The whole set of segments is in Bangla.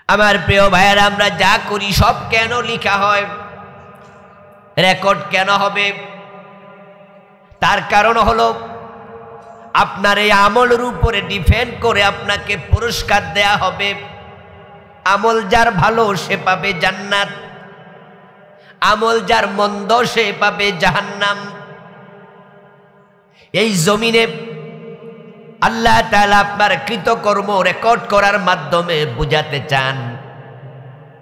আমার প্রিয় ভাইয়েরা, আমরা যা করি সব কেন লেখা হয়, রেকর্ড কেন হবে? তার কারণ হলো আপনার এই আমলের উপরে ডিপেন্ড করে আপনাকে পুরস্কার দেয়া হবে। আমল যার ভালো সে পাবে জান্নাত, আমল যার মন্দ সে পাবে জাহান্নাম। এই জমিনে আল্লাহ তাআলা আপনার কৃতকর্ম রেকর্ড করার মাধ্যমে বুঝাতে চান,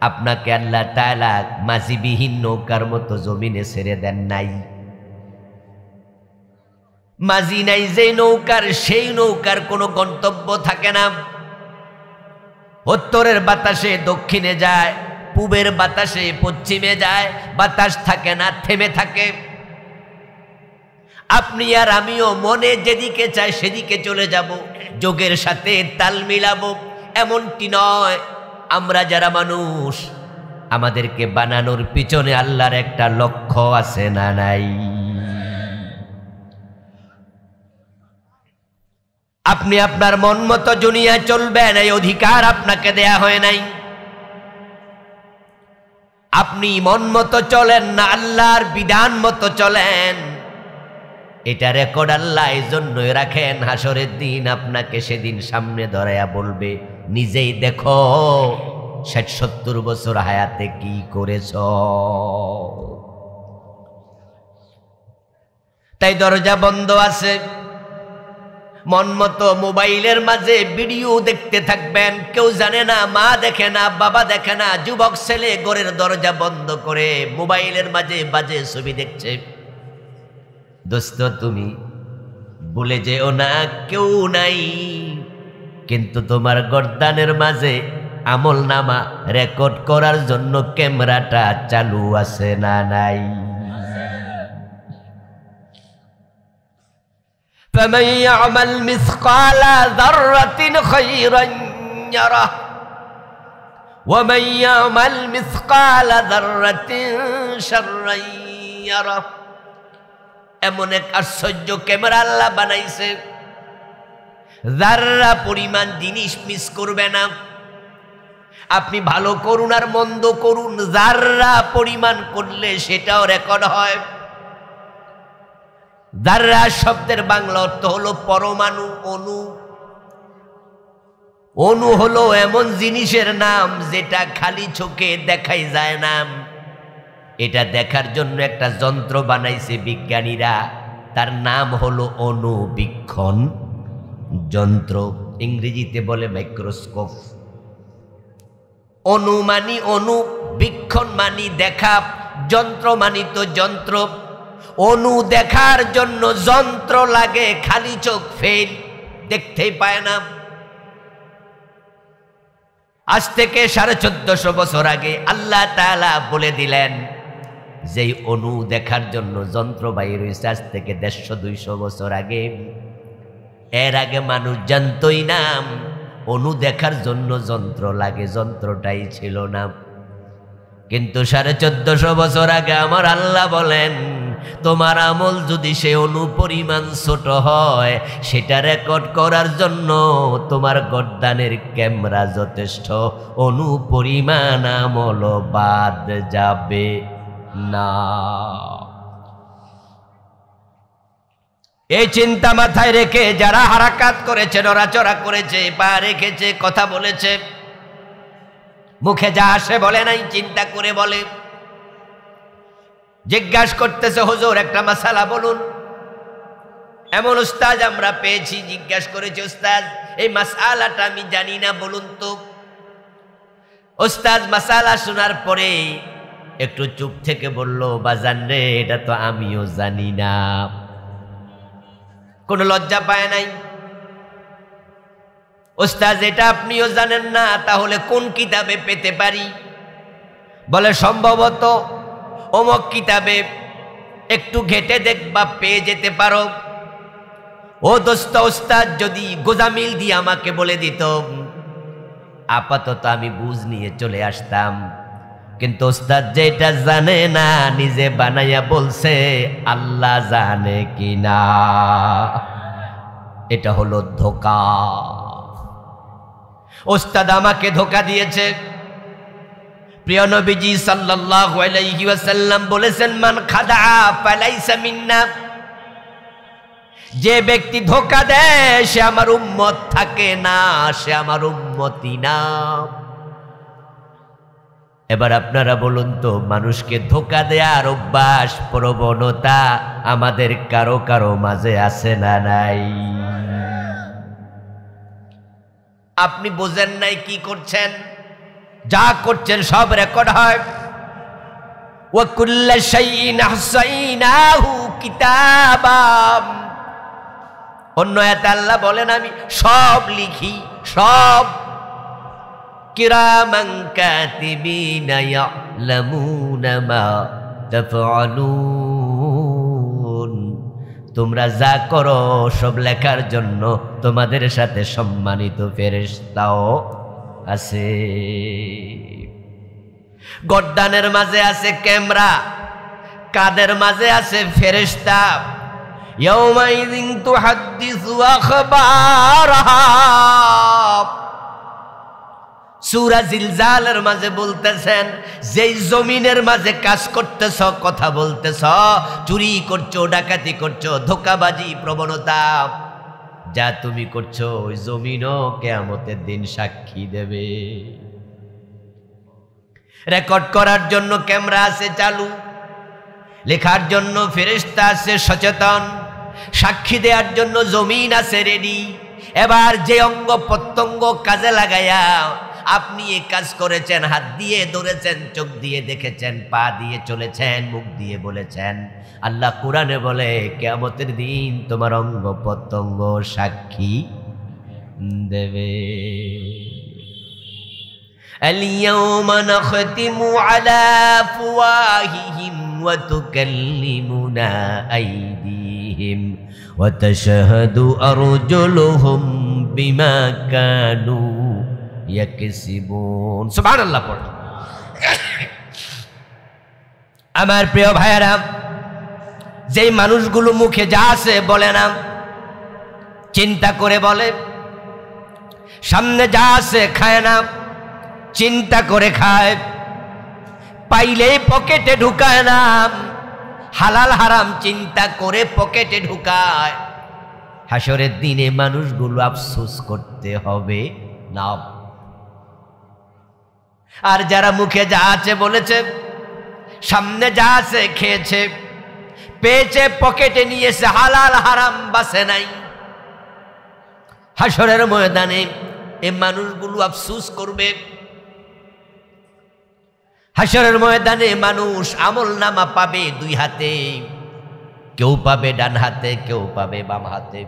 আপনাকে আল্লাহ তাআলা মাঝিবিহীন নৌকার মতো জমিনে ছেড়ে দেন নাই। মাঝি নাই যে নৌকার, সেই নৌকার কোনো গন্তব্য থাকে না। উত্তরের বাতাসে দক্ষিণে যায়, পূবের বাতাসে পশ্চিমে যায়, বাতাস থাকে না, থেমে থাকে। আপনি আর আমিও মনে যেদিকে চায় সেদিকে চলে যাব, যোগের সাথে তাল মিলাবো, এমনটি নয়। আমরা যারা মানুষ, আমাদেরকে বানানোর পিছনে আল্লাহর একটা লক্ষ্য আছে না নাই? আপনি আপনার মন মতো দুনিয়ায় চলবেন, এই অধিকার আপনাকে দেয়া হয় নাই। আপনি মন মতো চলেন না, আল্লাহর বিধান মতো চলেন। এটা রেকর্ড আল্লাহ এই জন্যই রাখেন, হাসরের দিন আপনাকে সেদিন সামনে ধরায়া বলবে, নিজেই দেখো ৬০-৭০ বছর হায়াতে কি করেছ। তাই দরজা বন্ধ আছে, মন মতো মোবাইলের মাঝে ভিডিও দেখতে থাকবেন। কেউ জানে না, মা দেখে না, বাবা দেখে না, যুবক ছেলে ঘরের দরজা বন্ধ করে মোবাইলের মাঝে বাজে ছবি দেখছে। দোস্ত, তুমি ভুলে যেও না, কেউ নাই, কিন্তু তোমার গর্দানের মাঝে আমল নামা রেকর্ড করার জন্য ক্যামেরাটা চালু আছে না নাই? فمن يعمل مثقال ذرة خيرا يره ومن يعمل مثقال ذرة شرا يره। এমন এক আশ্চর্য ক্যামেরা আল্লাহ বানাইছে, যাররা পরিমাণ জিনিস মিস করবে না। আপনি ভালো করুন আর মন্দ করুন, যাররা পরিমাণ করলে সেটাও রেকর্ড হয়। যাররা শব্দের বাংলা অর্থ হলো পরমাণু, অণু। অণু হলো এমন জিনিসের নাম যেটা খালি চোখে দেখাই যায় না। এটা দেখার জন্য একটা যন্ত্র বানাইছে বিজ্ঞানীরা, তার নাম হলো অণুবীক্ষণ যন্ত্র, ইংরেজিতে বলে মাইক্রোস্কোপ। অণু মানি অণু, বীক্ষণ মানি দেখা, যন্ত্র মানি তো যন্ত্র। অণু দেখার জন্য যন্ত্র লাগে, খালি চোখ ফেল, দেখতেই পায় না। আজ থেকে 1450 বছর আগে আল্লাহ তাআলা বলে দিলেন, যেই অণু দেখার জন্য যন্ত্র বাইর হয়েছে আজ থেকে 150-200 বছর আগে। এর আগে মানুষ জানতই না অণু দেখার জন্য যন্ত্র লাগে, যন্ত্রটাই ছিল না। কিন্তু 1450 বছর আগে আমার আল্লাহ বলেন, তোমার আমল যদি সে অণু পরিমাণ ছোট হয়, সেটা রেকর্ড করার জন্য তোমার গর্দানের ক্যামেরা যথেষ্ট, অণু পরিমাণ আমল বাদ যাবে না। এই চিন্তা মাথায় রেখে যারা হারাকাত করেছে, নড়াচড়া করেছে, পা রেখেছে, কথা বলেছে, মুখে যা আসে বলে নাই, চিন্তা করে বলে। জিজ্ঞাসা করতেছে, হুজুর একটা মাসালা বলুন। এমন উস্তাদ আমরা পেয়েছি, জিজ্ঞাসা করেছে, উস্তাদ এই মাসালাটা আমি জানি না, বলুন তো। উস্তাদ মাসালা শোনার পরে একটু চুপ থেকে বলল, বাজান রে, এটা তো আমিও জানি না। কোনো লজ্জা পায় নাই। উস্তাদ এটা আপনিও জানেন না, তাহলে কোন কিতাবে পেতে পারি? বলে সম্ভবত অমুক কিতাবে, একটু ঘেটে দেখবা, পেয়ে যেতে পারো। ও দোস্ত, উস্তাদ যদি গোজামিল দিয়ে আমাকে বলে দিত, আপাতত আমি বুঝ নিয়ে চলে আসতাম। কিন্তু উস্তাদ যেটা জানে না, নিজে বানাইয়া বলছে, আল্লাহ জানে কি না। এটা হলো ধোঁকা। উস্তাদ আমাকে ধোঁকা দিয়েছে। প্রিয় নবীজি সাল্লাল্লাহু আলাইহি ওয়াসাল্লাম বলেছেন, মান খাদা ফালাইসা মিন্না, যে ব্যক্তি ধোঁকা দেয় সে আমার উম্মত থাকে না, সে আমার উম্মতি না। এবার আপনারা বলুন তো, মানুষকে ধোঁকা দেওয়ার অভ্যাস, প্রবণতা আমাদের কারো কারো মাঝে আছে না নাই? আপনি বোঝেন নাই কি করছেন, যা করছেন সব রেকর্ড হয়। ওয়া কুল্লা শাইইন আহসাইনাহু কিতাবা, অন্য আয়াতে আল্লাহ বলেন আমি সব লিখি, সব। কিরামান কাতিবিনা ইয়ালামুনা মা তাফআলুন, তোমরা যা করো সব লেখার জন্য তোমাদের সাথে সম্মানিত ফেরেশতাও আছে। গর্দানের মাঝে আছে ক্যামেরা, কাদের মাঝে আছে ফেরেশতা। ইয়াউমাইযিন তুহাদ্দিসু আখবারাহা, সূরা জিলজালের মাঝে বলতেছেন, যেই জমিনের মাঝে কাজ করতেছ, কথা বলতেছ, চুরি করছো, ডাকাতি করছো, ধোঁকাবাজি, প্রবণতা যা তুমি করছো, ওই জমিনও কিয়ামতের দিন সাক্ষী দেবে। রেকর্ড করার জন্য ক্যামেরা আছে চালু, লেখার জন্য ফেরেশতা আছে সচেতন, সাক্ষী দেওয়ার জন্য জমিন আছে রেডি। এবার যে অঙ্গ প্রত্যঙ্গ কাজে লাগাইয়া আপনি এই কাজ করেছেন, হাত দিয়ে ধরেছেন, চোখ দিয়ে দেখেছেন, পা দিয়ে চলেছেন, মুখ দিয়ে বলেছেন, আল্লাহ কোরআনে বলে কিয়ামতের দিন তোমার অঙ্গ প্রত্যঙ্গ সাক্ষী দেবে। আল-ইয়াওমা নাখতিমু আলা আফওয়াহিহিম ওয়া তুকাল্লিমুনা আইদিহিম ওয়া তাশহাদু আরজুলুহুম বিমা কানু ইয়াকসিবুন। সুবহানাল্লাহ পড়ো। আমার প্রিয় ভাইয়েরা, যেই মানুষগুলো মুখে যা আছে বলে না, চিন্তা করে বলে, সামনে যা আছে খায় না, চিন্তা করে খায়, পাইলেই পকেটে ঢুকায় না, হালাল হারাম চিন্তা করে পকেটে ঢুকায়, হাসরের দিনে মানুষগুলো আফসোস করতে হবে না। আর যারা মুখে যা আছে বলেছে, সামনে যা আছে খেয়েছে, পেয়েছে, পকেটে নিয়েছে, হালাল হারাম বাসে নাই, হাসরের ময়দানে এই মানুষগুলো আফসোস করবে। হাসরের ময়দানে মানুষ আমল নামা পাবে দুই হাতে, কেউ পাবে ডান হাতে, কেউ পাবে বাম হাতে।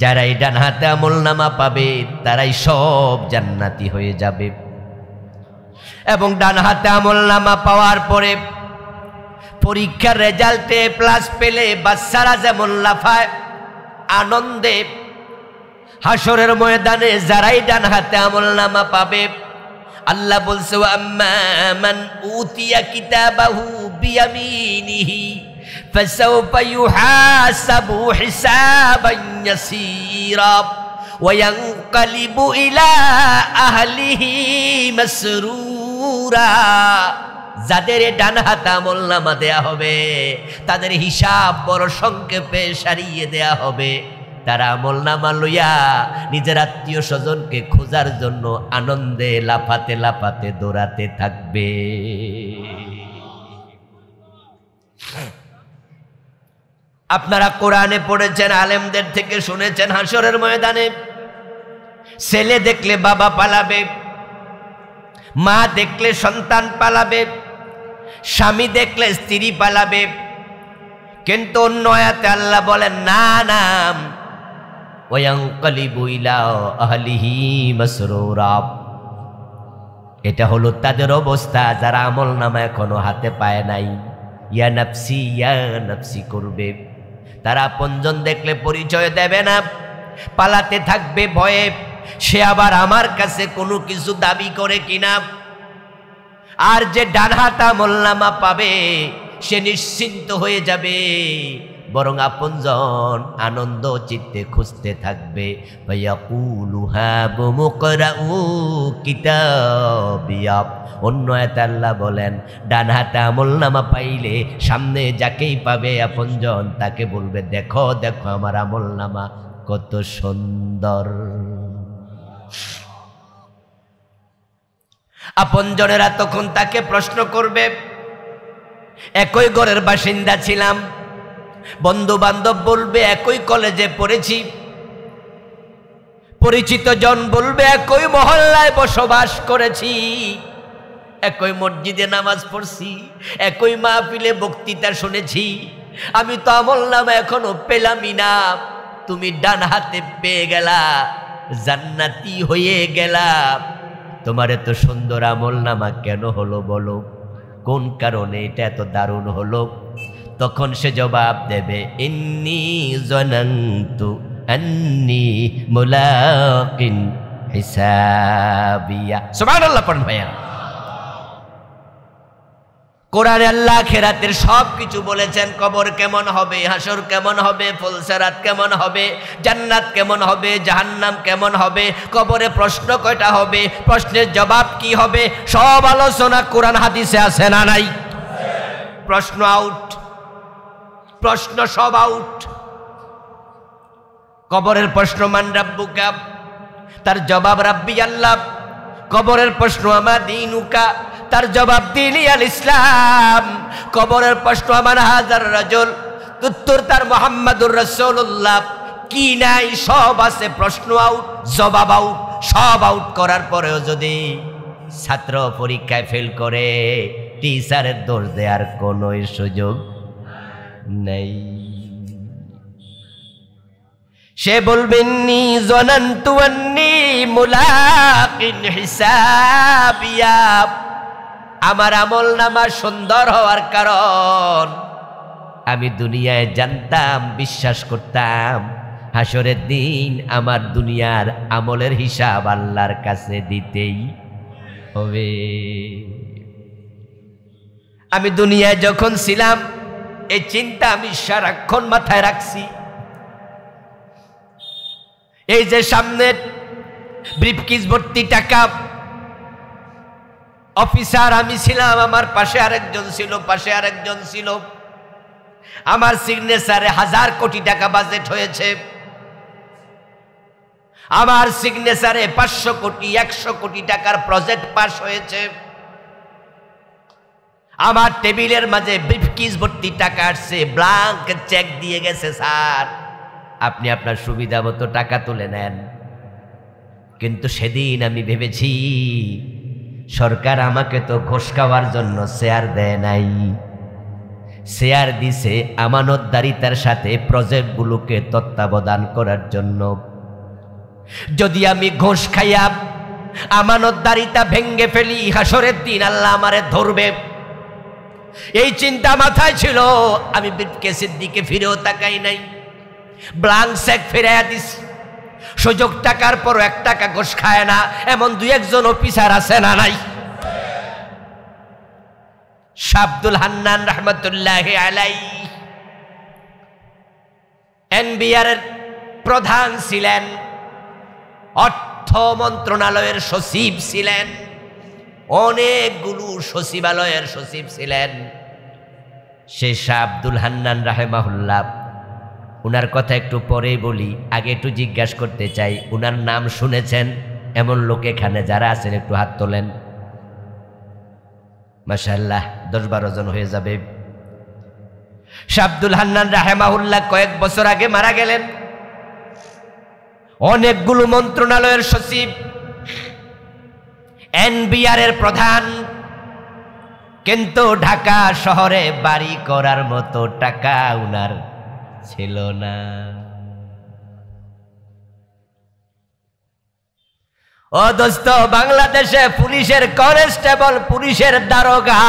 যারাই ডান হাতে আমল নামা পাবে তারাই সব জান্নাতি হয়ে যাবে। এবং ডান হাতে আমল নামা পাওয়ার পরে পরীক্ষার রেজাল্টে প্লাস পেলে বাচ্চারা যেমন লাফায় আনন্দে, হাসরের ময়দানে যারাই ডান হাতে আমল নামা পাবে, আল্লাহ বলছে ওয়া আম্মা মান উতিয়া কিতাবাহু বিয়ামিনিহি ফাসাউফা ইউহাসাবু হিসাবান ইয়াসীরা ওয়া ইয়ানকালিবু ইলা আহলিহি মাসরুরা। যাদের ডান হাতে আমলনামা দেয়া হবে তাদের হিসাব বড় সংক্ষেপে সারিয়ে দেয়া হবে। তারা আমলনামা লইয়া নিজের আত্মীয় স্বজনকে খোঁজার জন্য আনন্দে লাফাতে লাফাতে দৌড়াতে থাকবে। আপনারা কোরআনে পড়েছেন, আলেমদের থেকে শুনেছেন, হাসরের ময়দানে ছেলে দেখলে বাবা পালাবে, মা দেখলে সন্তান পালাবে, স্বামী দেখলে স্ত্রী পালাবে। কিন্তু অন্য আয়াতে আল্লাহ বলেন না না, ওয়ায়ানকালিবু ইলা আহলিহি মাসরুরা। এটা হলো তাদের অবস্থা যারা আমলনামা এখনো হাতে পায় নাই। ইয়া নাফসি করবে। তারা আপনজন দেখলে পরিচয় দেবে না, পালাতে থাকবে ভয়ে, সে আবার আমার কাছে কোনো কিছু দাবি করে কিনা। আর যে ডান হাতে আমলনামা পাবে সে নিশ্চিন্ত হয়ে যাবে, বরং আপনজন আনন্দ চিত্তে খুঁজতে থাকবে। ফায়াকুলু হাবু মুকরাউ কিতাবিয়া। অন্য আয়াতে আল্লাহ বলেন, ডান হাতে আমলনামা পাইলে সামনে যাকেই পাবে আপনজন তাকে বলবে, দেখো দেখো আমার আমলনামা কত সুন্দর। আপনজনেরা তখন তাকে প্রশ্ন করবে, একই ঘরের বাসিন্দা ছিলাম, বন্ধু বান্ধব বলবে একই কলেজে পড়েছি, পরিচিত জন বলবে একই মহল্লায় বসবাস করেছি, একই মসজিদে নামাজ পড়ছি, একই মাহফিলে বক্তৃতা শুনেছি, আমি তো আমলনামা এখনো পেলামই না। তুমি ডান হাতে পেয়ে গেলা, জান্নাতি হয়ে গেলা, তোমার এত সুন্দর আমলনামা কেন হলো বলো, কোন কারণে এটা এত দারুণ হলো? তখন সে জবাব দেবে, ইন্নী জানান্তু আন্নী মুলাকিন হিসাবিয়া। সুবহানাল্লাহ পড়েন ভাইয়া। কোরআনে আল্লাহ আখিরাতের সব কিছু বলেছেন। কবর কেমন হবে, হাসর কেমন হবে, ফুলসিরাত কেমন হবে, জান্নাত কেমন হবে, জাহান্নাম কেমন হবে, কবরে প্রশ্ন কয়টা হবে, প্রশ্নের জবাব কি হবে, সব আলোচনা কোরআন হাদিসে আছে না নাই? প্রশ্ন আউট, প্রশ্ন সব আউট। কবরের প্রশ্ন মান রাব্বুকা, তার জবাব রাব্বি আল্লাহ। কবরের প্রশ্ন আমা দীনুকা, তার জবাব দ্বীনি আল ইসলাম। কবরের প্রশ্ন আমার হাজার রাজুল, উত্তর তার মুহাম্মাদুর রাসূলুল্লাহ। কি নাই সব আছে, প্রশ্ন আউট, জবাব আউট, সব আউট করার পরেও যদি ছাত্র পরীক্ষায় ফেল করে, টিচারের দোষ দেওয়ার কোনো সুযোগ নেই। সে বলবেন নি জানান্তু আন্নী মুলাকিন হিসাবিয়া। আমার আমলনামা সুন্দর হওয়ার কারণ, আমি দুনিয়ায় জানতাম, বিশ্বাস করতাম হাসরের দিন আমার দুনিয়ার আমলের হিসাব আল্লাহর কাছে দিতেই হবে। আমি দুনিয়ায় যখন ছিলাম এই চিন্তা আমি সারাক্ষণ মাথায় রাখছি। এই যে সামনে ব্রিফকেস ভর্তি টাকা, অফিসার আমি ছিলাম, আমার পাশে আরেকজন ছিল, পাশে আরেকজন ছিল, আমার সিগনেচারে 1000 কোটি টাকা বাজেট হয়েছে, আমার সিগনেচারে 500 কোটি 100 কোটি টাকার প্রজেক্ট পাস হয়েছে, আমার টেবিলের মাঝে ব্রিফকেস ভর্তি টাকা আসছে, ব্ল্যাঙ্ক চেক দিয়ে গেছে, স্যার আপনি আপনার সুবিধা মতো টাকা তুলে নেন। কিন্তু সেদিন আমি ভেবেছি সরকার আমাকে তো ঘোষ খাওয়ার জন্য শেয়ার দেয় নাই, শেয়ার দিছে আমানতদারিতার সাথে প্রজেক্টগুলোকে তত্ত্বাবধান করার জন্য। যদি আমি ঘোষ খাইয়া আমানতদারিতা ভেঙ্গে ফেলি, হাসরের দিন আল্লাহ আমারে ধরবে। এই চিন্তা মাথায় ছিল। আমি ব্রিফকেসের দিকে ফিরেও তাকাই নাই, ব্ল্যাঙ্ক চেক ফিরাইয়া দিস। সুযোগ টাকার পর 1 টাকা ঘোষ খায় না এমন 2-1 অফিসার আছে না নাই? শাহ আব্দুল হান্নান রহমতুল্লাহি আলাইহি এনবিআর এর প্রধান ছিলেন, অর্থ মন্ত্রণালয়ের সচিব ছিলেন, অনেকগুলো সচিবালয়ের সচিব ছিলেন। সে শাহ আব্দুল হান্নান রাহিমাহুল্লাহ, উনার কথা একটু পরেই বলি, আগে একটু জিজ্ঞাসা করতে চাই, উনার নাম শুনেছেন এমন লোক এখানে যারা আছেন একটু হাত তোলেন। মাশাআল্লাহ 10-12 জন হয়ে যাবে। শাহ আব্দুল হান্নান রাহিমাহুল্লাহ কয়েক বছর আগে মারা গেলেন। অনেকগুলো মন্ত্রণালয়ের সচিব, এনবিআর এর প্রধান, কিন্তু ঢাকা শহরে বাড়ি করার মতো টাকা উনার ছিল না। ও দোস্ত, বাংলাদেশে পুলিশের কনস্টেবল, পুলিশের দারোগা,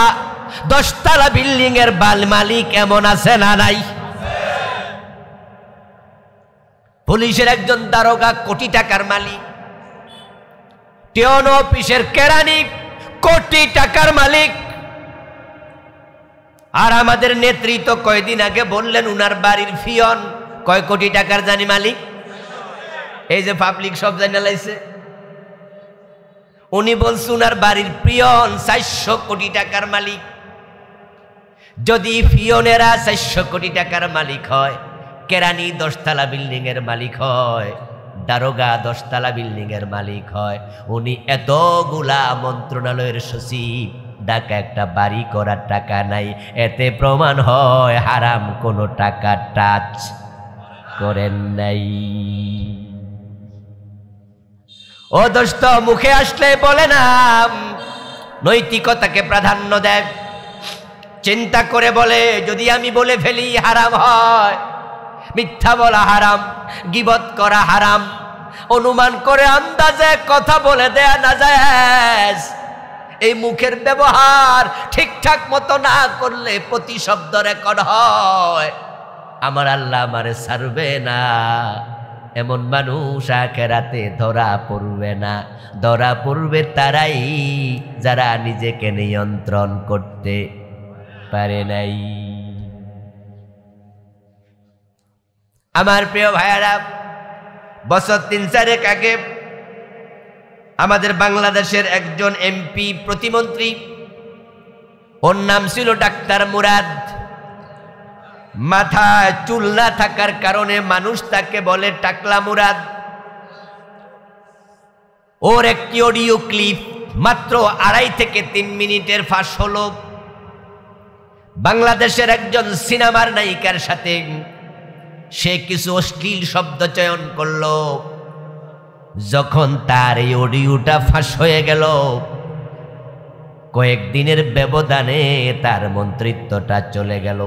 10 তলা বিল্ডিং এর মালিক এমন আছে না নাই? পুলিশের একজন দারোগা কোটি টাকার মালিক, টিওন অফিসের কেরানি কোটি টাকার মালিক, আর আমাদের নেতৃত্ব কয়দিন আগে বললেন উনার বাড়ির ফিয়ন কয় কোটি টাকার জানি মালিক। এই যে পাবলিক সব জানি লাইছে, উনি বলছে উনার বাড়ির পিয়ন 400 কোটি টাকার মালিক। যদি পিয়নেরা 400 কোটি টাকার মালিক হয়, কেরানি 10 তলা বিল্ডিং এর মালিক হয়, দারোগা 10 তলা বিল্ডিং এর মালিক হয়, উনি এতগুলা মন্ত্রণালয়ের সচিব, ঢাকা একটা বাড়ি করার টাকা নাই। এতে প্রমাণ হয় হারাম কোনো টাকা টাচ করেন নাই। ও দোস্ত, মুখে আসলে বলে না, নৈতিকতাকে প্রাধান্য দেয়, চিন্তা করে বলে যদি আমি বলে ফেলি হারাম হয়, মিথ্যা বলা হারাম, গীবত করা হারাম, অনুমান করে আন্দাজে কথা বলে দেয়া না যায়। এই মুখের ব্যবহার ঠিকঠাক মতো না করলে প্রতি শব্দ রেকর্ড হয়। আমার আল্লাহ আমারে ছাড়বে না, এমন মানুষ আখিরাতে ধরা পড়বে না। ধরা পড়বে তারাই যারা নিজেকে নিয়ন্ত্রণ করতে পারে নাই। আমার প্রিয় ভাইয়ারা, বছর 3-4 আগে আমাদের বাংলাদেশের একজন এমপি প্রতিমন্ত্রী, ওর নাম ছিল ডাক্তার মুরাদ। মাথায় চুল না থাকার কারণে মানুষ তাকে বলে টাকলা মুরাদ। ওর একটি অডিও ক্লিপ মাত্র 2.5 থেকে 3 মিনিটের ফাঁস হলো। বাংলাদেশের একজন সিনেমার নায়িকার সাথে সে কিছু অশ্লীল শব্দ চয়ন করলো। যখন তার এই অডিওটা ফাঁস হয়ে গেল, কয়েকদিনের ব্যবধানে তার মন্ত্রিত্বটা চলে গেল।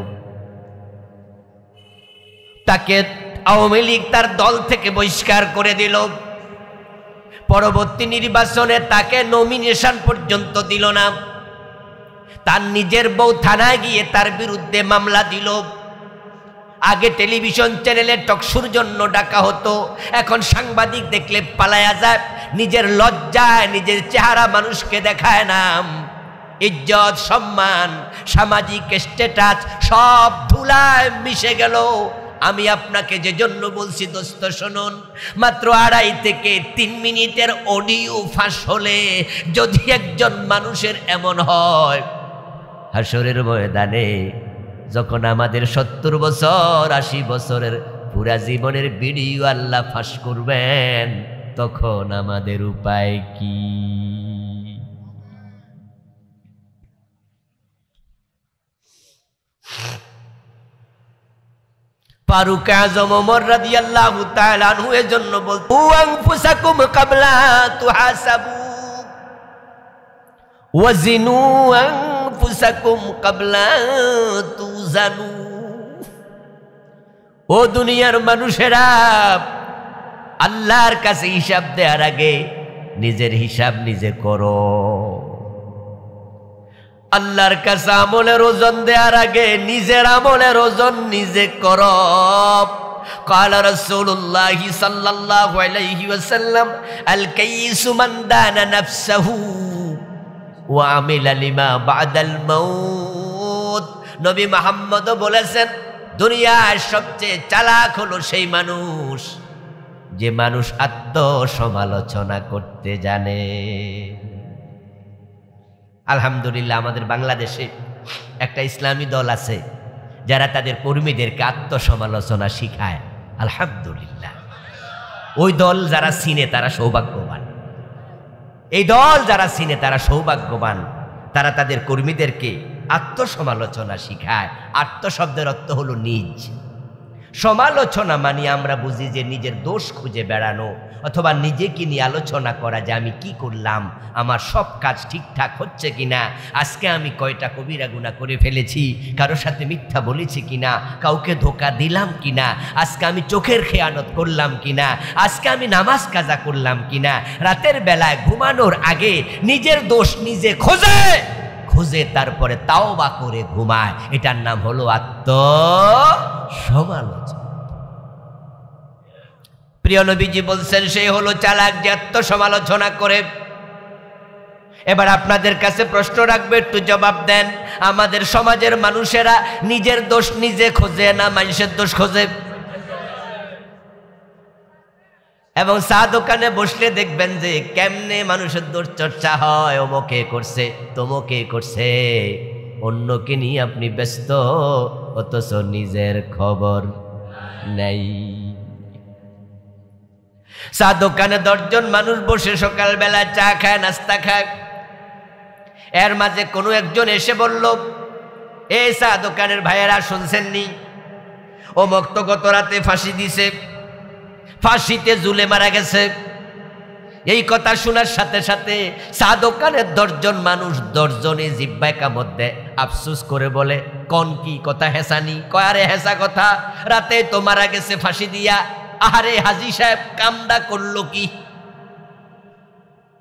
তাকে আওয়ামী লীগ তার দল থেকে বহিষ্কার করে দিল। পরবর্তী নির্বাচনে তাকে নমিনেশন পর্যন্ত দিল না। তার নিজের বউ থানায় গিয়ে তার বিরুদ্ধে মামলা দিল। আগে টেলিভিশন চ্যানেলে টকশোর জন্য ডাকা হতো, এখন সাংবাদিক দেখলে পালায়া যায়। নিজের লজ্জায় নিজের চেহারা মানুষকে দেখায় না। ইজ্জত, সম্মান, সামাজিক স্ট্যাটাস সব ধুলায় মিশে গেল। আমি আপনাকে যে জন্য বলছি দোস্ত শুনুন, মাত্র 2.5 থেকে 3 মিনিটের অডিও ফাঁস হলে যদি একজন মানুষের এমন হয়, হাসরের ময়দানে যখন আমাদের 70 বছর 80 বছরের পুরা জীবনের ভিডিও আল্লাহ ফাঁস করবেন, তখন আমাদের উপায় কি? ফারুক আযম ওমর রাদিয়াল্লাহু তাআলা আনহু এর জন্য বলতো, আনফুসাকুম ক্বাবলা তুহাসাবু ওয়াজিনু আনফুসাকুম ক্বাবলা তুজানু। ও দুনিয়ার মানুষেরা, আল্লাহর কাছে হিসাব দেওয়ার আগে নিজের হিসাব নিজে করো। আল্লাহর কাছে আমলের ওজন দেওয়ার আগে নিজের আমলের ওজন নিজে করো। ক্বালা রাসূলুল্লাহ সাল্লাল্লাহু আলাইহি ওয়াসাল্লাম, আল কাইয়িসু মান দানা নাফসাহু ওয়া আমিলা লিমা বাদাল মাউত। নবী মুহাম্মদ বলেছেন, দুনিয়ার সবচেয়ে চালাক হলো সেই মানুষ যে মানুষ আত্মসমালোচনা করতে জানে। আলহামদুলিল্লাহ, আমাদের বাংলাদেশে একটা ইসলামী দল আছে যারা তাদের কর্মীদেরকে আত্মসমালোচনা শিখায়। আলহামদুলিল্লাহ, ওই দল যারা চিনে তারা সৌভাগ্যবান। এই দল যারা চিনে তারা সৌভাগ্যবান। তারা তাদের কর্মীদেরকে আত্মসমালোচনা শিখায়। আত্মশব্দের অর্থ হলো নিজ। সমালোচনা মানে আমরা বুঝি যে নিজের দোষ খুঁজে বেড়ানো, অথবা নিজেকে নিয়ে আলোচনা করা যে আমি কি করলাম, আমার সব কাজ ঠিকঠাক হচ্ছে কিনা, আজকে আমি কয়টা কবিরা গুনাহ করে ফেলেছি, কারোর সাথে মিথ্যা বলেছি কিনা, কাউকে ধোঁকা দিলাম কিনা, আজকে আমি চোখের খেয়ানত করলাম কিনা, আজকে আমি নামাজ কাজা করলাম কিনা। রাতের বেলায় ঘুমানোর আগে নিজের দোষ নিজে খুঁজে তারপরে তাওবা করে ঘুমায়। এটার নাম হলো আত্মসমালোচনা। প্রিয় নবীজি বলছেন, সে হলো চালাক যে আত্মসমালোচনা করে। এবার আপনাদের কাছে প্রশ্ন রাখবে, একটু জবাব দেন। আমাদের সমাজের মানুষেরা নিজের দোষ নিজে খোঁজে না মানুষের দোষ খোঁজে? এবং চা দোকানে বসলে দেখবেন যে কেমনে মানুষের দোষ চর্চা হয়, অমুকে করছে তমুকে করছে, অন্যকে নিয়ে আপনি ব্যস্ত, অথচ নিজের খবর নেই। চা দোকানে 10 জন মানুষ বসে সকালবেলা চা খায়, নাস্তা খায়। এর মাঝে কোনো একজন এসে বলল, এই চা দোকানের ভাইয়েরা শুনছেননি, অমুক তো গত রাতে ফাঁসি দিছে, ফাঁসিতে ঝুলে মারা গেছে। এই কথা শোনার সাথে সাথে চা দোকানের 10 জন মানুষ 10 জনই জিহ্বায় কামড় দেয়, আফসোস করে বলে, কোন কি কথা হেসানি? কয় আরে হেসা কথা, রাতে তো মারা গেছে ফাঁসি দিয়া। আরে হাজী সাহেব কামডা করলো কি?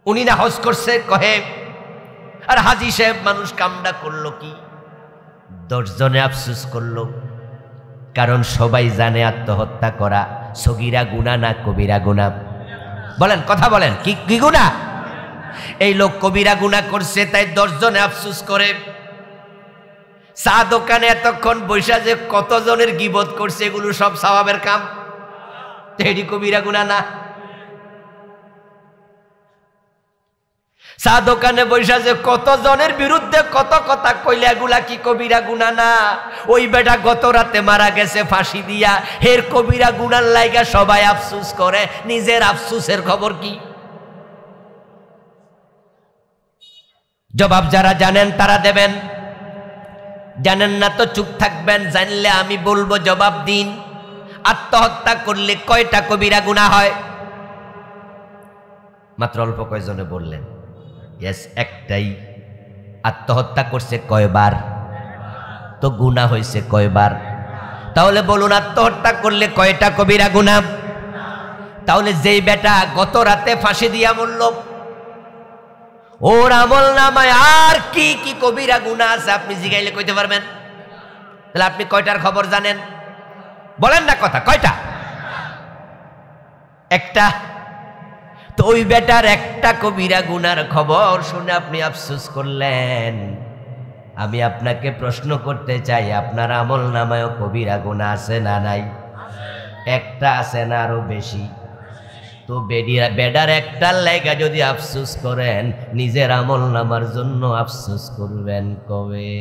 উনি না হজ করছে? কহে আর হাজী সাহেব মানুষ কামডা করলো কি? 10 জনে আফসোস করলো, কারণ সবাই জানে আত্মহত্যা করা সগীরা গুনাহ না কবিরা গুনাহ। বলেন, কথা বলেন, কি গুনাহ? এই লোক কবিরা গুনাহ করছে, তাই 10 জনে আফসোস করে। চা দোকানে এতক্ষণ বৈশা যে কত জনের গীবত করছে, এগুলো সব সওয়াবের কাম, এটি কবিরা গুনাহ না? চা দোকানে বৈশা যে কত জনের বিরুদ্ধে কত কথা কইলে, এগুলা কি কবিরা গুনাহ না? ওই বেটা গত রাতে মারা গেছে ফাঁসি দিয়া, হের কবিরা গুনার লাইগা সবাই আফসোস করে, নিজের আফসোসের খবর কি? জবাব যারা জানেন তারা দেবেন, জানেন না তো চুপ থাকবেন। জানলে আমি বলবো জবাব দিন। আত্মহত্যা করলে কয়টা কবিরা গুনাহ হয়? মাত্র অল্প কয়জনে বললেন ইয়েস, একটাই। আত্মহত্যা করছে কয়বার? তো গুনাহ হয়েছে কয়বার? তাহলে বলুন, আত্মহত্যা করলে কয়টা কবিরা গুনাহ? তাহলে যেই বেটা গত রাতে ফাঁসি দিয়া মরল, ওর আমল নামায় আর কি কি কবিরা গুনাহ আছে আপনি জিগাইলে কইতে পারবেন? তাহলে আপনি কয়টার খবর জানেন? বলেন না কথা, কয়টা? একটা। তো ওই বেটার একটা কবিরা গুনার খবর শুনে আপনি আফসোস করলেন। আমি আপনাকে প্রশ্ন করতে চাই, আপনার আমল নামায়ও কবিরা গুনাহ আছে না নাই? একটা আছে না আরো বেশি? তো বেডার একটার লাইগা যদি আফসোস করেন, নিজের আমল নামার জন্য আফসোস করবেন কবে?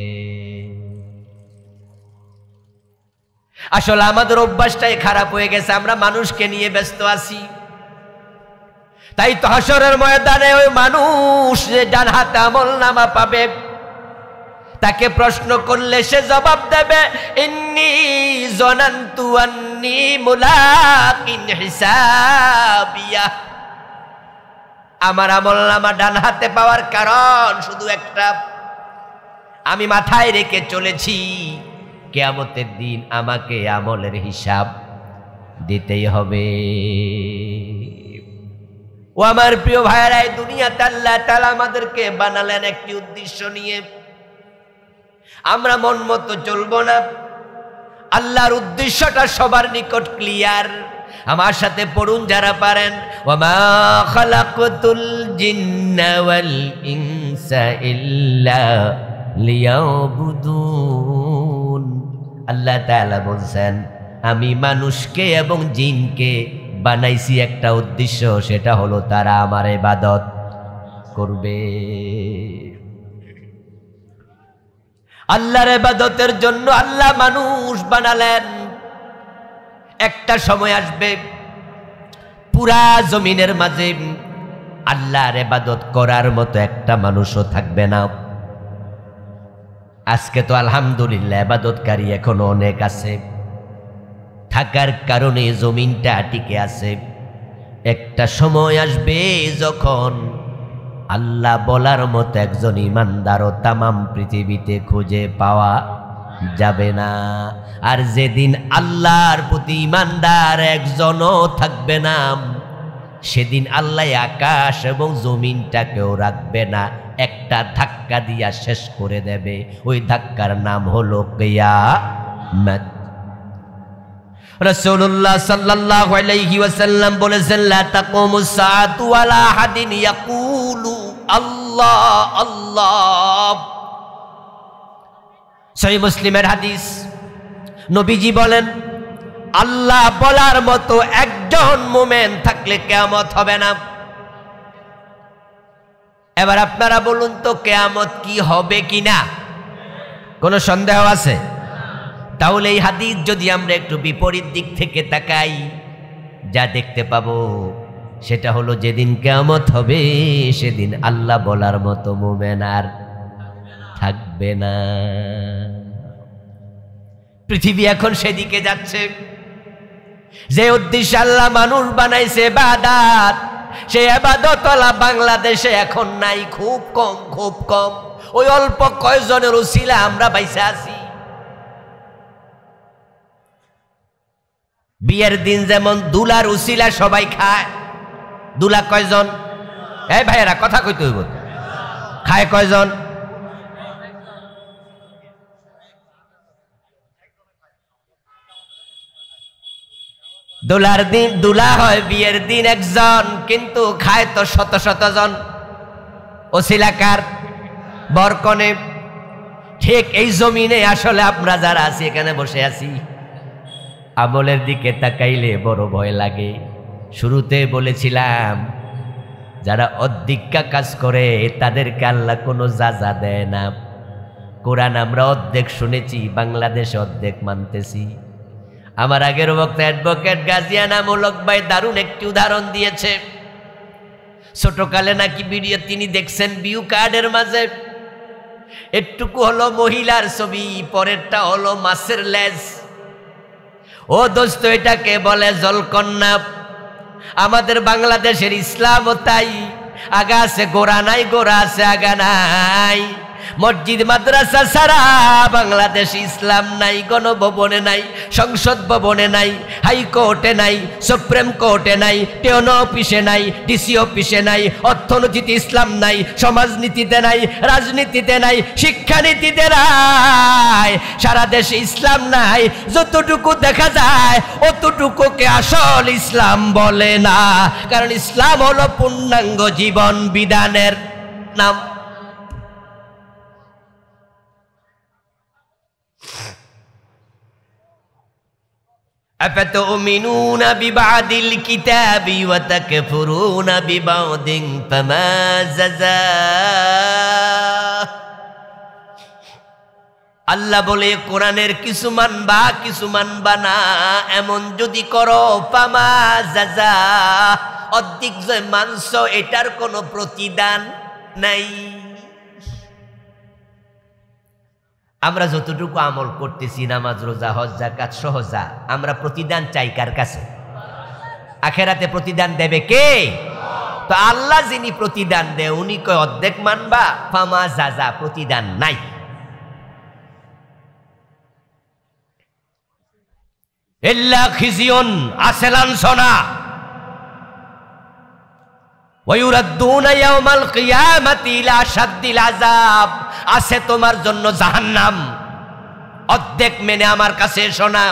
আসলে আমাদের অভ্যাসটাই খারাপ হয়ে গেছে, আমরা মানুষকে নিয়ে ব্যস্ত আছি। তাই তো হাসরের ময়দানে ওই মানুষ যে ডান হাতে আমল নামা পাবে, তাকে প্রশ্ন করলে সে জবাব দেবে, ইন্নী জনান্তু আন্নী মুলাকিন হিসাবিয়া। আমার আমল নামা ডান হাতে পাওয়ার কারণ শুধু একটা, আমি মাথায় রেখে চলেছি কিয়ামতের দিন আমাকে আমলের হিসাব দিতেই হবে। ও আমার প্রিয় ভাইয়েরা, এই দুনিয়াতে আল্লাহ তাআলা আমাদেরকে বানালেন একটি উদ্দেশ্য নিয়ে। আমরা মন মতো চলবো না। আল্লাহর উদ্দেশ্যটা সবার নিকট ক্লিয়ার। আমার সাথে পড়ুন যারা পারেন, ওয়ামা খালাকতুল জিন্না ওয়াল ইনসা ইল্লা লিয়াবুদুন। আল্লাহ তাআলা বলছেন, আমি মানুষকে এবং জিনকে বানাইছি একটা উদ্দেশ্য, সেটা হলো তারা আমার ইবাদত করবে। আল্লাহর ইবাদতের জন্য আল্লাহ মানুষ বানালেন। একটা সময় আসবে পুরা জমিনের মাঝে আল্লাহর ইবাদত করার মতো একটা মানুষও থাকবে না। আজকে তো আলহামদুলিল্লাহ ইবাদতকারী এখনো অনেক আছে, থাকার কারণে জমিনটা টিকে আছে। একটা সময় আসবে যখন আল্লাহ বলার মতো একজন ইমানদারও তামাম পৃথিবীতে খুঁজে পাওয়া যাবে না। আর যেদিন আল্লাহর প্রতি ইমানদার একজনও থাকবে না, সেদিন আল্লাহ আকাশ এবং জমিনটাকেও রাখবে না, একটা ধাক্কা দিয়া শেষ করে দেবে। ওই ধাক্কার নাম হলো কিয়ামত। রাসূলুল্লাহ সাল্লাল্লাহু আলাইহি ওয়াসাল্লাম বলেছেন, লা তাকুমুস সাআতু ওয়ালা আহাদিন ইয়াকুলু আল্লাহ আল্লাহ। সহিহ মুসলিমের হাদিস, নবীজি বলেন আল্লাহ বলার মতো একজন মুমিন থাকলে কিয়ামত হবে না। এবার আপনারা বলুন তো কিয়ামত কি হবে কিনা, কোনো সন্দেহ আছে? তাহলে এই হাদিস যদি আমরা একটু বিপরীত দিক থেকে তাকাই, যা দেখতে পাবো সেটা হলো যেদিন কিয়ামত হবে সেদিন আল্লাহ বলার মতো মুমিন আর থাকবে না। পৃথিবী এখন সেদিকে যাচ্ছে। যে উদ্দেশ্যে আল্লাহ মানুষ বানাইছে ইবাদত, সেই ইবাদতওয়ালা বাংলাদেশে এখন নাই, খুব কম খুব কম। ওই অল্প কয়জনের উসিলা আমরা বাইসে আছি। বিয়ের দিন যেমন দুলার উসিলা সবাই খায়, দুলা কয়জন? এই ভাইয়েরা কথা কইতে হইব, খায় কয়জন? দুলার দিন দুলা হয় বিয়ের দিন একজন, কিন্তু খায় তো শত শত জন। ওসিলাকার বরকনে। ঠিক এই জমিনে আসলে আমরা যারা আছি এখানে বসে আছি, আমলের দিকে তাকাইলে বড় ভয় লাগে। শুরুতে বলেছিলাম যারা অর্ধেকা কাজ করে তাদেরকে আল্লাহ কোনো যাজা দেয় না। কোরআন আমরা অর্ধেক শুনেছি, বাংলাদেশে অর্ধেক মানতেছি। আমার আগের বক্তা অ্যাডভোকেট গাজিয়ানা মুলক ভাই দারুণ একটি উদাহরণ দিয়েছে। ছোটকালে নাকি ভিডিও তিনি দেখছেন বিউ কার্ডের মাঝে একটুকু হলো মহিলার ছবি, পরেরটা হলো মাছের লেজ। ও দোস্ত, এটাকে বলে জলকন্যা। আমাদের বাংলাদেশের ইসলামও তাই, আগা আছে গোড়া নাই, গোড়া আছে আগা নাই। মসজিদ মাদ্রাসা ছাড়া বাংলাদেশে ইসলাম নাই। গণভবনে নাই, সংসদ ভবনে নাই, হাইকোর্টে নাই, সুপ্রিম কোর্টে নাই, টেন অফিসে নাই, ডিসি অফিসে নাই, অর্থনীতিতে ইসলাম নাই, সমাজনীতিতে নাই, রাজনীতিতে নাই, শিক্ষানীতিতে নাই। সারা দেশে ইসলাম নাই। যতটুকু দেখা যায় অতটুকুকে আসল ইসলাম বলে না, কারণ ইসলাম হলো পূর্ণাঙ্গ জীবন বিধানের নাম। أفتؤمنون ببعض الكتاب وتكفرون ببعض فما جزاء। আল্লাহ বলে কোরআনের কিছু মানবা কিছু মানবা না, এমন যদি করো ফামা জাযা, অর্ধেক যে মানছো এটার কোনো প্রতিদান নাই। আমরা যতটুকু আমল করতেছি, নামাজ রোজা হজ যাকাত সহ যা, আমরা প্রতিদান চাই কার কাছে? আখেরাতে প্রতিদান দেবে কে? তো আল্লাহ যিনি প্রতিদান দেয় উনি কয় অর্ধেক মানবা, ফামা জাযা, প্রতিদান নাই। ইল্লা খিজিয়ুন, আছে লাঞ্ছনা। ওয়ায়ুরাদ্দুনা ইয়াওমাল কিয়ামাতি ইলা আশাদ্দিল আযাব, আছে তোমার জন্য জাহান্নাম। অর্ধেক মেনে আমার কাছে এসো না।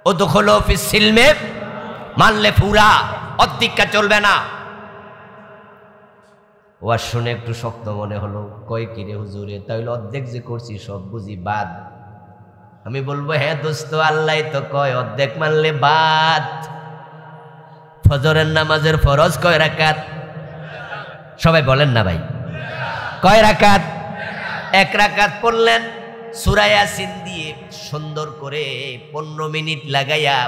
উদখুলু ফিস সিলমে, মানলে পুরা, অর্ধেকটা চলবে না। ওয়াজ শুনে একটু শক্ত মনে হলো, কয় কি রে হুজুরে, তাইলে অর্ধেক যে করছি সব বুঝি বাদ? আমি বলবো হ্যাঁ দোস্ত, আল্লাহ তো কয় অর্ধেক মানলে বাদ। ফজরের নামাজের ফরজ কয় রাকাত? সবাই বলেন না ভাই, কয় রাকাত? এক রাকাত পড়লেন সূরা ইয়াসিন দিয়ে সুন্দর করে 15 মিনিট লাগাইয়া,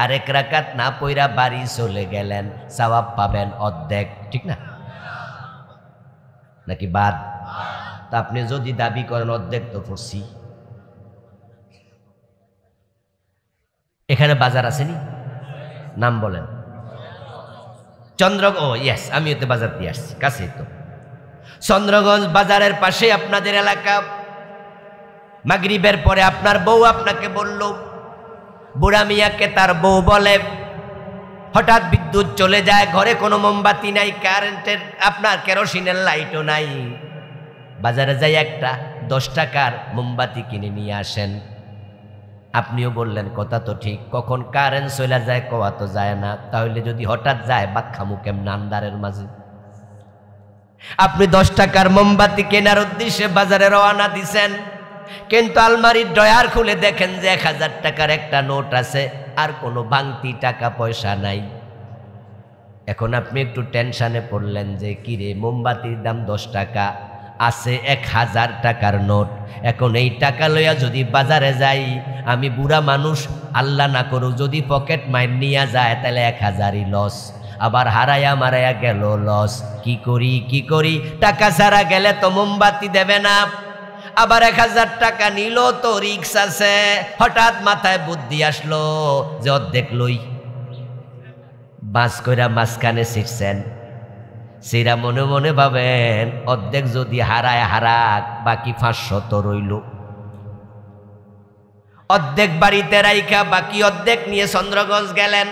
আর এক রাকাত না পইরা বাড়ি চলে গেলেন, সওয়াব পাবেন অর্ধেক, ঠিক না? নাকি বাদ? তা আপনি যদি দাবি করেন অর্ধেক তো পড়ছি, এখানে বাজার আসেনি? নাম বলেন। ও ইয়েস, আমি ওতে বাজার দিয়ে আসছি, কাছে তো। চন্দ্রগঞ্জ বাজারের পাশে আপনাদের এলাকা। মাগরিবের পরে আপনার বউ আপনাকে বলল, বুড়া মিয়াকে তার বউ বলে, হঠাৎ বিদ্যুৎ চলে যায়, ঘরে কোনো মোমবাতি নাই, কারেন্টের আপনার কেরোসিনের লাইটও নাই। বাজারে যাই একটা 10 টাকার মোমবাতি কিনে নিয়ে আসেন। আপনিও বললেন কথা তো ঠিক, কখন কারেন্ট চলে যায় কোয়া তো যায় না, তাহলে যদি হঠাৎ যায় বাদ খামু কেমন আন্দারের মাঝে? আপনি 10 টাকার মোমবাতি কেনার উদ্দেশ্যে বাজারে রওনা দিছেন, কিন্তু আলমারির ড্রয়ার খুলে দেখেন যে 1000 টাকার একটা নোট আছে, আর কোনো ভাঙতি টাকা পয়সা নাই। এখন আপনি একটু টেনশনে পড়লেন যে কিরে, মোমবাতির দাম 10 টাকা, আছে 1000 টাকার নোট। এখন এই টাকা লইয়া যদি বাজারে যাই, আমি বুড়া মানুষ, আল্লাহ না করুক যদি পকেট মাইর নিয়ে যায়, তাহলে 1000ই লস, আবার হারাইয়া মারাইয়া গেল লস। কি করি? টাকা ছাড়া গেলে তো মোমবাতি দেবে না, আবার 1000 টাকা নিল তো রিক্স আছে। হঠাৎ মাথায় বুদ্ধি আসলো যে অর্ধেক লই, বাস কইরা মাঝখানে ছিটছেন। সেরা মনে মনে ভাবেন অর্ধেক যদি হারায় হারাক, বাকি 500 তো রইল। অর্ধেক বাড়িতে রাইখা বাকি অর্ধেক নিয়ে চন্দ্রগঞ্জ গেলেন।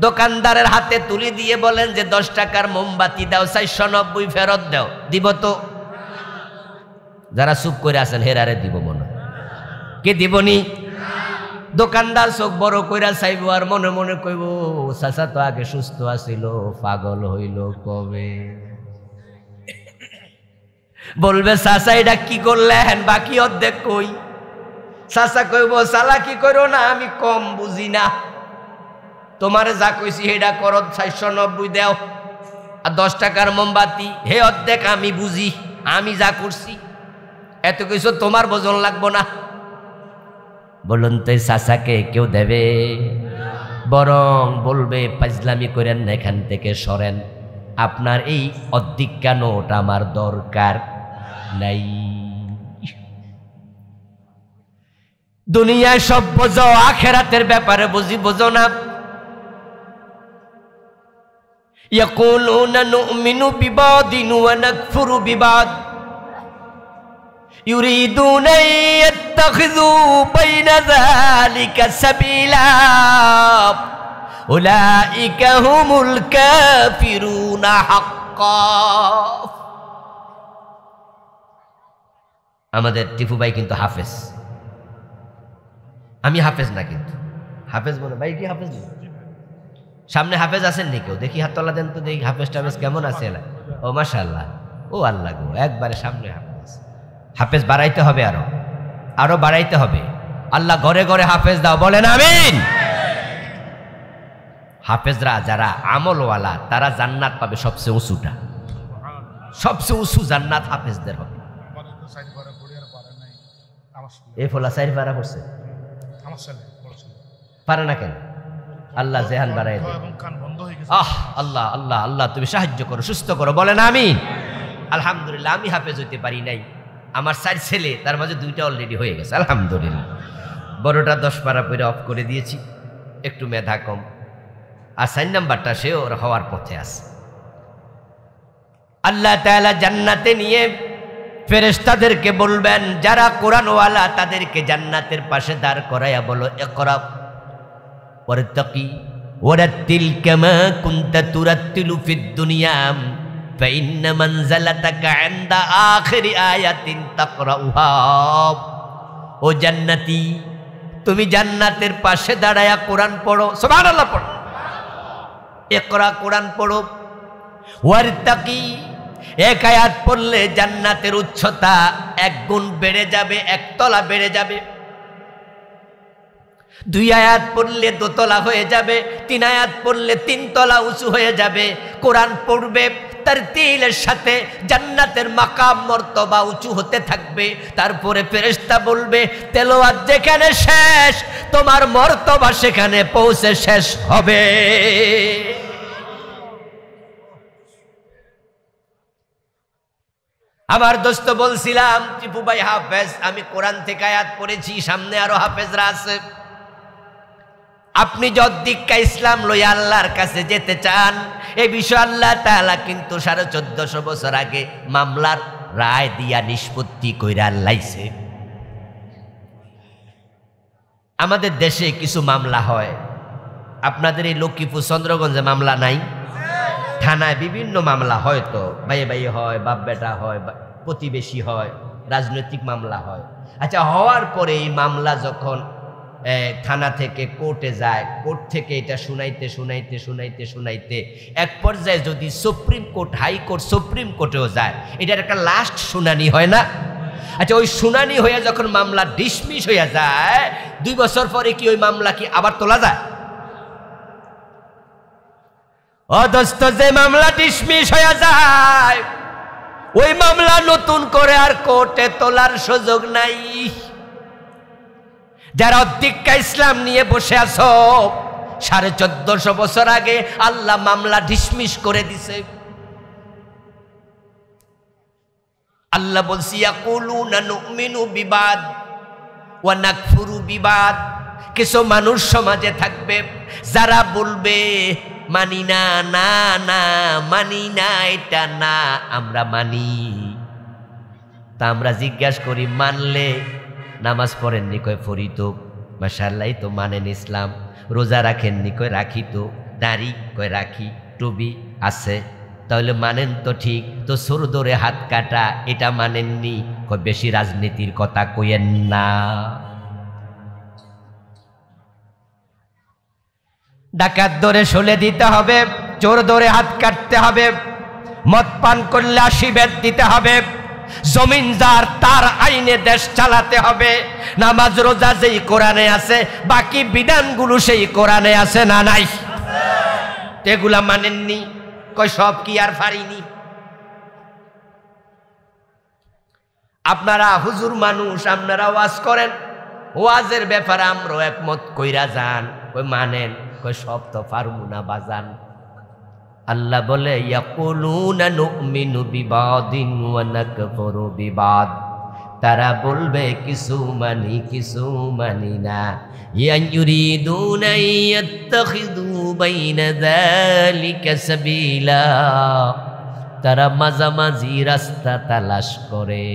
দোকানদারের হাতে তুলি দিয়ে বলেন যে 10 টাকার মোমবাতি দাও, 490 ফেরত দাও। দিব তো? যারা চুপ করে আছেন হেরারে দিব মনে, কে দিবনি? দোকানদার চোখ বড় কইরা চাইব, আর মনে মনে কইব চাচা তো আগে সুস্থ আছিল, পাগল হইল কবে। বলবে চাচা এটা কি করলেন, বাকি অর্ধেক কই? চাচা কইব চালাকি করো না, আমি কম বুঝি না, তোমারে যা কইছি সেটা করো, 490 দেও। আর 10 টাকার মোমবাতি, হে অর্ধেক আমি বুঝি, আমি যা করছি, এত কিছু তোমার বোঝন লাগবো না। বলুন তো চাচাকে কেউ দেবে? বরং বলবে পাজলামি করেন না, এখান থেকে সরেন, আপনার এই অর্ধেকটা নোট আমার দরকার নাই। দুনিয়ায় সব বোঝো, আখেরাতের ব্যাপারে বোঝো না। ইয়াকুলুনা নুমিনু বিবাদিন ওয়া নাকফুরু বিবাদ ইউরিদুনা ইয়াত্তাখিযু বাইনা যালিকা সাবিলা উলাইকা হুমুল কাফিরুনা হাক্কা। আমাদের টিপু ভাই কিন্তু হাফেজ, আমি হাফেজ না, কিন্তু হাফেজ বলে ভাই কি হাফেজ? সামনে হাফেজ আছেন নি কেউ? দেখি হাত তোলা দেন তো, দেখি হাফেজ টাফেজ কেমন আছে। ও মাশাআল্লাহ, ও আল্লাহ গো, একবারে সামনে হাফেজ। হাফেজ বাড়াইতে হবে, আরো বাড়াইতে হবে। আল্লাহ ঘরে ঘরে হাফেজ দাও, বলেন আমিন। হাফেজরা যারা আমলওয়ালা, তারা জান্নাত পাবে সবচেয়ে উঁচুটা, সবচেয়ে উঁচু জান্নাত হাফেজদের হবে। এই ফলা সাইড পারা করছে, পারে না কেন? আল্লাহ জেহান বাড়াই দেয়। আল্লাহ আল্লাহ আল্লাহ, তুমি সাহায্য করো, সুস্থ করো, বলেন আমিন। আলহামদুলিল্লাহ, আমি হাফেজ হইতে পারি নাই, আমার 4 ছেলে, তার মাঝে 2টা অলরেডি হয়ে গেছে, আলহামদুলিল্লাহ। বড়টা 10 পারা পরে অফ করে দিয়েছি, একটু মেধা কম, আর 4 নাম্বারটা সেও হওয়ার পথে আছে। আল্লাহ তাআলা জান্নাতে নিয়ে ফেরেশতাদেরকে বলবেন, যারা কোরআনওয়ালা তাদেরকে জান্নাতের পাশে দাঁড় করাইয়া বলো, ইকরা ওয়ারতাকি ওয়ারাতিল কামা কুনতা তুরাতিলু ফিদ দুনিয়া ফাইন্না মানজালাতাকা ইনদা আখিরি আয়াতিন তাকরাউহা। ও জান্নাতি, তুমি জান্নাতের পাশে দাঁড়ায়া কোরআন পড়ো, সুবহানাল্লাহ পড়ো, ইকরা কোরআন পড়ো, ওয়ারতাকি, এক আয়াত পড়লে জান্নাতের উচ্চতা 1 গুণ বেড়ে যাবে, 1 তলা বেড়ে যাবে। 2 আয়াত পড়লে 2 তলা হয়ে যাবে, 3 আয়াত পড়লে 3 তলা উঁচু হয়ে যাবে। কোরআন পড়বে, তারতিলের সাথে জান্নাতের মাকাম মর্তবা উঁচু হতে থাকবে। তারপরে ফেরেশতা বলবে, তেলাওয়াত যেখানে শেষ, তোমার মর্তবা সেখানে পৌঁছে শেষ হবে। আমার দোস্ত বলছিলাম, টিপু ভাই হাফেজ, আমি কোরআন থেকে আয়াত পড়েছি, সামনে আরো হাফেজরা আছে। আপনি যদ্দিকা ইসলাম লইয়া আল্লাহর কাছে যেতে চান, এই বিষয় আল্লাহ তাআলা কিন্তু 1450 বছর আগে মামলার রায় দিয়া নিষ্পত্তি কইরা লাইছে। আমাদের দেশে কিছু মামলা হয়, আপনাদের এই লক্ষ্মীপুর চন্দ্রগঞ্জে মামলা নাই? থানায় বিভিন্ন মামলা হয়, তো ভাইয়ে ভাইয়ে হয়, বাপ বেটা হয়, প্রতিবেশী হয়, রাজনৈতিক মামলা হয়। আচ্ছা, হওয়ার পরে এই মামলা যখন থানা থেকে কোর্টে যায়, কোর্ট থেকে এটা শুনাইতে শুনাইতে শুনাইতে শুনাইতে এক পর্যায়ে যদি সুপ্রিম কোর্ট, হাইকোর্ট, সুপ্রিম কোর্টেও যায়, এটার একটা লাস্ট শুনানি হয় না? আচ্ছা, ওই শুনানি হয়ে যখন মামলা ডিসমিস হয়ে যায়, 2 বছর পরে কি ওই মামলা কি আবার তোলা যায়? অদস্ত যে মামলা ডিসমিস হয়ে যায়, ওই মামলা নতুন করে আর কোর্টে তোলার সুযোগ নাই। যারা অধিকা ইসলাম নিয়ে বসে আছো, 1450 বছর আগে আল্লাহ মামলা ডিসমিস করে দিছে। আল্লাহ বলছি ইয়াকুলুনা নুমিনু বিবাদ ওয়া নাকফুরু বিবাদ। কিছু মানুষ সমাজে থাকবে যারা বলবে মানি না, না না মানি না, এটা না, আমরা মানি। তা আমরা জিজ্ঞাসা করি, মানলে নামাজ পড়েননি? কয় পড়ি তো। মাশাআল্লাহ, তো মানেন ইসলাম। রোজা রাখেননি? কয় রাখি তো। দাড়ি? কয় রাখি। টুপি আছে? তাহলে মানেন তো ঠিক। তো সরু ধরে হাত কাটা, এটা মানেননি? কয় বেশি রাজনীতির কথা কইেন না। ডাকাত ধরে শুলে দিতে হবে, চোর ধরে হাত কাটতে হবে, মদ পান করলে 80 বেত দিতে হবে, জমিনদার তার আইনে দেশ চালাতে হবে। নামাজ রোজা যেই কোরআনে আছে, বাকি বিধানগুলো সেই কোরআনে আছে না নাই? এগুলা মানেননি? কই সব কি আর পারিনি? আপনারা হুজুর মানুষ, আপনারা ওয়াজ করেন, ওয়াজের ব্যাপারে আমরাও একমত কইরা যান। কই মানেন? কই সব তো পারবো না বাজান। আল্লাহ বলে ইয়াকুলুনা নুমিনু বিবাদিন ওয়া নাকফুরু বিবাদ। তারা বলবে কিছু মানি, কিছু মানি না। ইউরিদুনা ইয়াত্তাখিযু বাইনা যালিকা সাবিলা। তারা মাঝামাঝি রাস্তা তালাশ করে।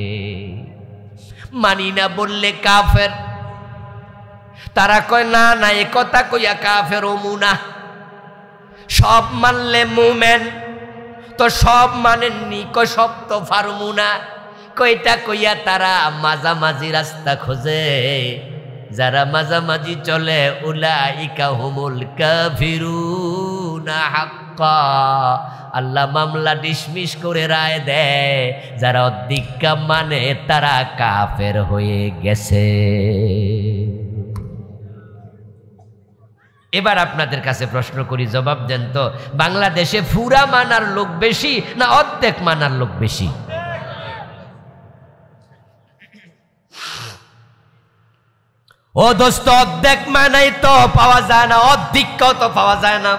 মানি না বললে কাফের। তারা কয় না না, এ কথা কইয়া কাফের ওমুনা। সব মানলে মুমেন। তো সব মানেননি? কয় সব তো পারমু না। কয়টা কইয়া তারা মাঝামাঝি রাস্তা খোঁজে। যারা মাঝামাঝি চলে, উলাইকা হুমুল কাফিরুনা হাক্কা। আল্লাহ মামলা ডিসমিস করে রায় দেয়, যারা অধিকা মানে তারা কাফের হয়ে গেছে। এবার আপনাদের কাছে প্রশ্ন করি, জবাব দেন তো, বাংলাদেশে পুরা মানার লোক বেশি না অর্ধেক মানার লোক বেশি? ও দোস্ত, অর্ধেক মানাই তো পাওয়া যায় না, অর্ধেকও তো পাওয়া যায় না।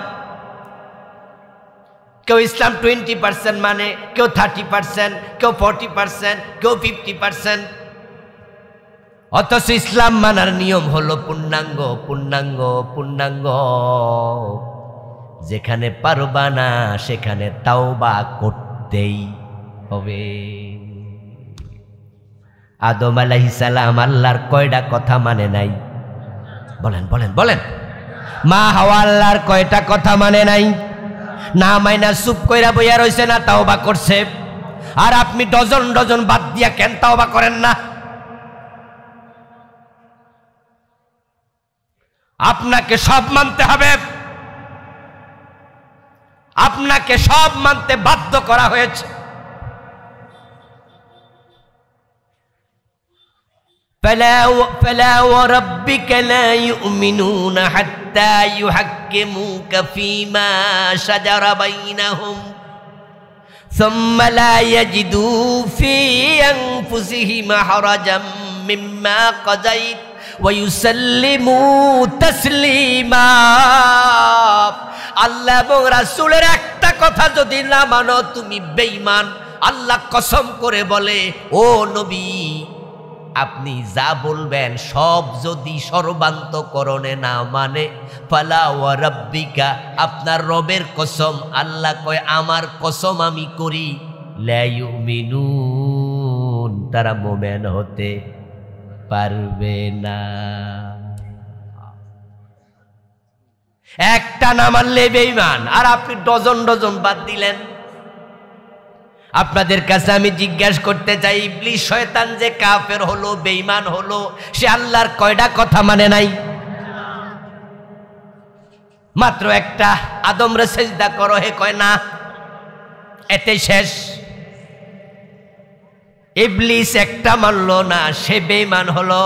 কেউ ইসলাম 20% মানে, কেউ 30%, কেউ 40%, কেউ 50%। অথচ ইসলাম মানার নিয়ম হলো পূর্ণাঙ্গ, পূর্ণাঙ্গ, পূর্ণাঙ্গ। যেখানে পারবা না সেখানে তাওবা করতেই হবে। আদম আলাইহিস সালাম আল্লাহর কয়টা কথা মানে নাই? বলেন বলেন বলেন। মা হাওয়া আল্লাহর কয়টা কথা মানে নাই? না মাইনা চুপ কইরা বইয়া রইছে, না তাওবা করছে? আর আপনি ডজন ডজন বাদ দিয়া কেন তাওবা করেন না? আপনাকে সব মানতে হবে, আপনাকে সব মানতে বাধ্য করা হয়েছে। فلا وربك لا يؤمنون حتى يحكموك فيما شجر بينهم ثم لا يجدوا في أنفسهم حرجا مما قضيت ويسلموا تسليما। আল্লাহ এবং রাসূলের একটা কথা যদি না মানো, তুমি বেঈমান। আল্লাহ কসম করে বলে, ও নবী, আপনি যা বলবেন সব যদি সর্বান্তকরণে না মানে, ফালা ওয়া রাব্বিকা, আপনার রবের কসম, আল্লাহ কয় আমার কসম আমি করি, লা ইউমিনুন, তারা মুমিন হতে পারবে না। একটা না মানলে বেঈমান, আর আপনি ডজন ডজন বাদ দিলেন। আপনাদের কাছে আমি জিজ্ঞাসা করতে চাই, ইবলিস শয়তান যে কাফের হলো, বেঈমান হলো, সে আল্লাহর কয়টা কথা মানে নাই? মাত্র একটা, আদমরে সেজদা করো, হে কয় না, এতে শেষ। ইবলিস একটা মানল না, সে বেঈমান হলো।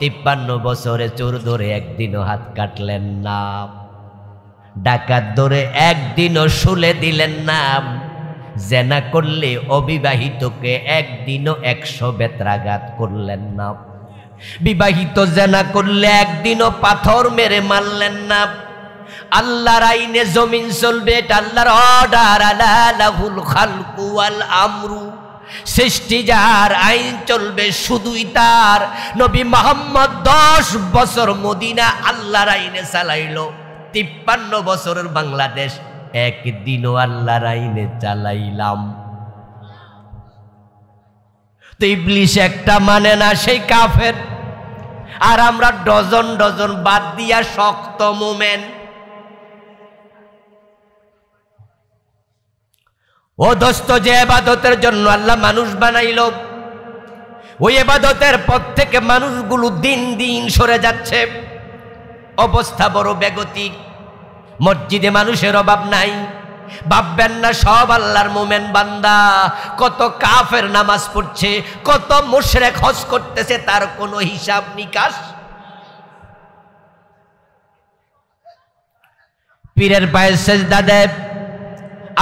53 বছরে চোর ধরে একদিনও হাত কাটলেন না, ডাকাত ধরে একদিনও শুলে দিলেন না, জেনা করলে অবিবাহিতকে একদিনও 100 বেত্রাঘাত করলেন না, বিবাহিত জেনা করলে একদিনও পাথর মেরে মারলেন না। আল্লাহর আইনে জমিন চলবে, এটা আল্লাহর অর্ডার। আলা লাহুল খালকু ওয়াল আমরু, সৃষ্টি যার, আইন চলবে শুধুই তার। নবী মুহাম্মদ 10 বছর মদিনা আল্লাহর আইনে চালাইলো, 53 বছরের বাংলাদেশ একদিনও আল্লাহর আইনে চালাইলাম। তো ইবলিস একটা মানে না, সেই কাফের। আর আমরা ডজন ডজন বাদ দিয়া শক্ত মোমেন। ও দোস্ত, যে ইবাদতের জন্য আল্লাহ মানুষ বানাইল, ওই ইবাদতের পথ থেকে মানুষগুলো দিন দিন সরে যাচ্ছে, অবস্থা বড় বেগতিক। মসজিদে মানুষের অভাব নাই, ভাববেন না সব আল্লাহর মোমেন বান্দা। কত কাফের নামাজ পড়ছে, কত মুশরিক হজ করতেছে, তার কোনো হিসাব নিকাশ। পীরের পায়ে সেজদা দেয়,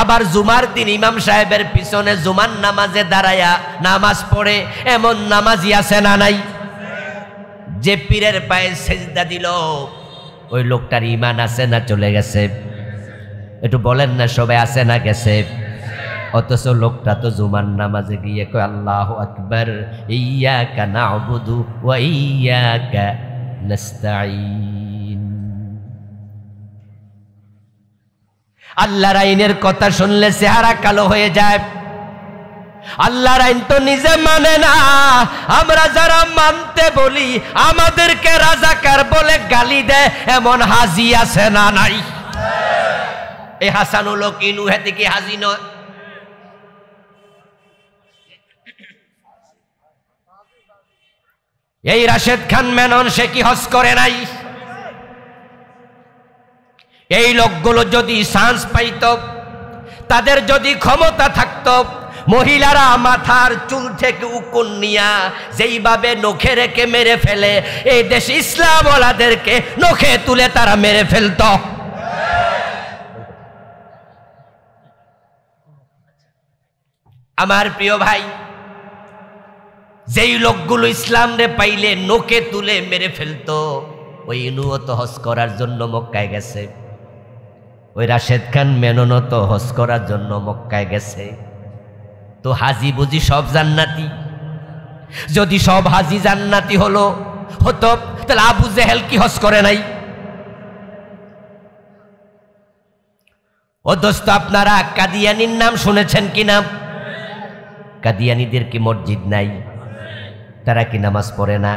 আবার জুমার দিন ইমাম সাহেবের পিছনে জুমার নামাজে দাঁড়ায়া নামাজ পড়ে, এমন নামাজি আছে না নাই? যে পীরের পায়ে সেজদা দিল, ওই লোকটার ঈমান আছে না চলে গেছে? একটু বলেন না, সবাই আছে না গেছে? অথচ লোকটা তো জুমার নামাজে গিয়ে কয় আল্লাহু আকবার, ইয়্যাকা না'বুদু ওয়া ইয়্যাকা নাস্তাঈন। আল্লাহর আইনের কথা শুনলে চেহারা কালো হয়ে যায়। আল্লাহর আইন তো নিজে মানে না, আমরা যারা মানতে বলি আমাদেরকে রাজাকার বলে গালি দেয়, এমন হাজি আছে না নাই? এই হাসানুল হক ইনু হেতে কি হাজি নয়? এই রাশেদ খান মেনন, সে কি হজ করে নাই? এই লোকগুলো যদি চান্স পাইত, তাদের যদি ক্ষমতা থাকত, মহিলারা মাথার চুল থেকে উকুন নিয়া যেইভাবে নখে রেখে মেরে ফেলে, এই দেশে ইসলামওয়ালাদেরকে নখে তুলে তারা মেরে ফেলত। আমার প্রিয় ভাই, যেই লোকগুলো ইসলাম রে পাইলে নখে তুলে মেরে ফেলতো, ওই ইনুও হজ করার জন্য মক্কায় গেছে, ওই রাশেদ খান মেননও তো হজ করার জন্য মক্কায় গেছে। তো হাজি বুঝি সব জান্নাতি? যদি সব হাজি জান্নাতি হতো, তাহলে আবু জেহেল কি হজ করে নাই? ও দোস্ত, আপনারা কাদিয়ানির নাম শুনেছেন কি না? কাদিয়ানিদের কি মসজিদ নাই? তারা কি নামাজ পড়ে না?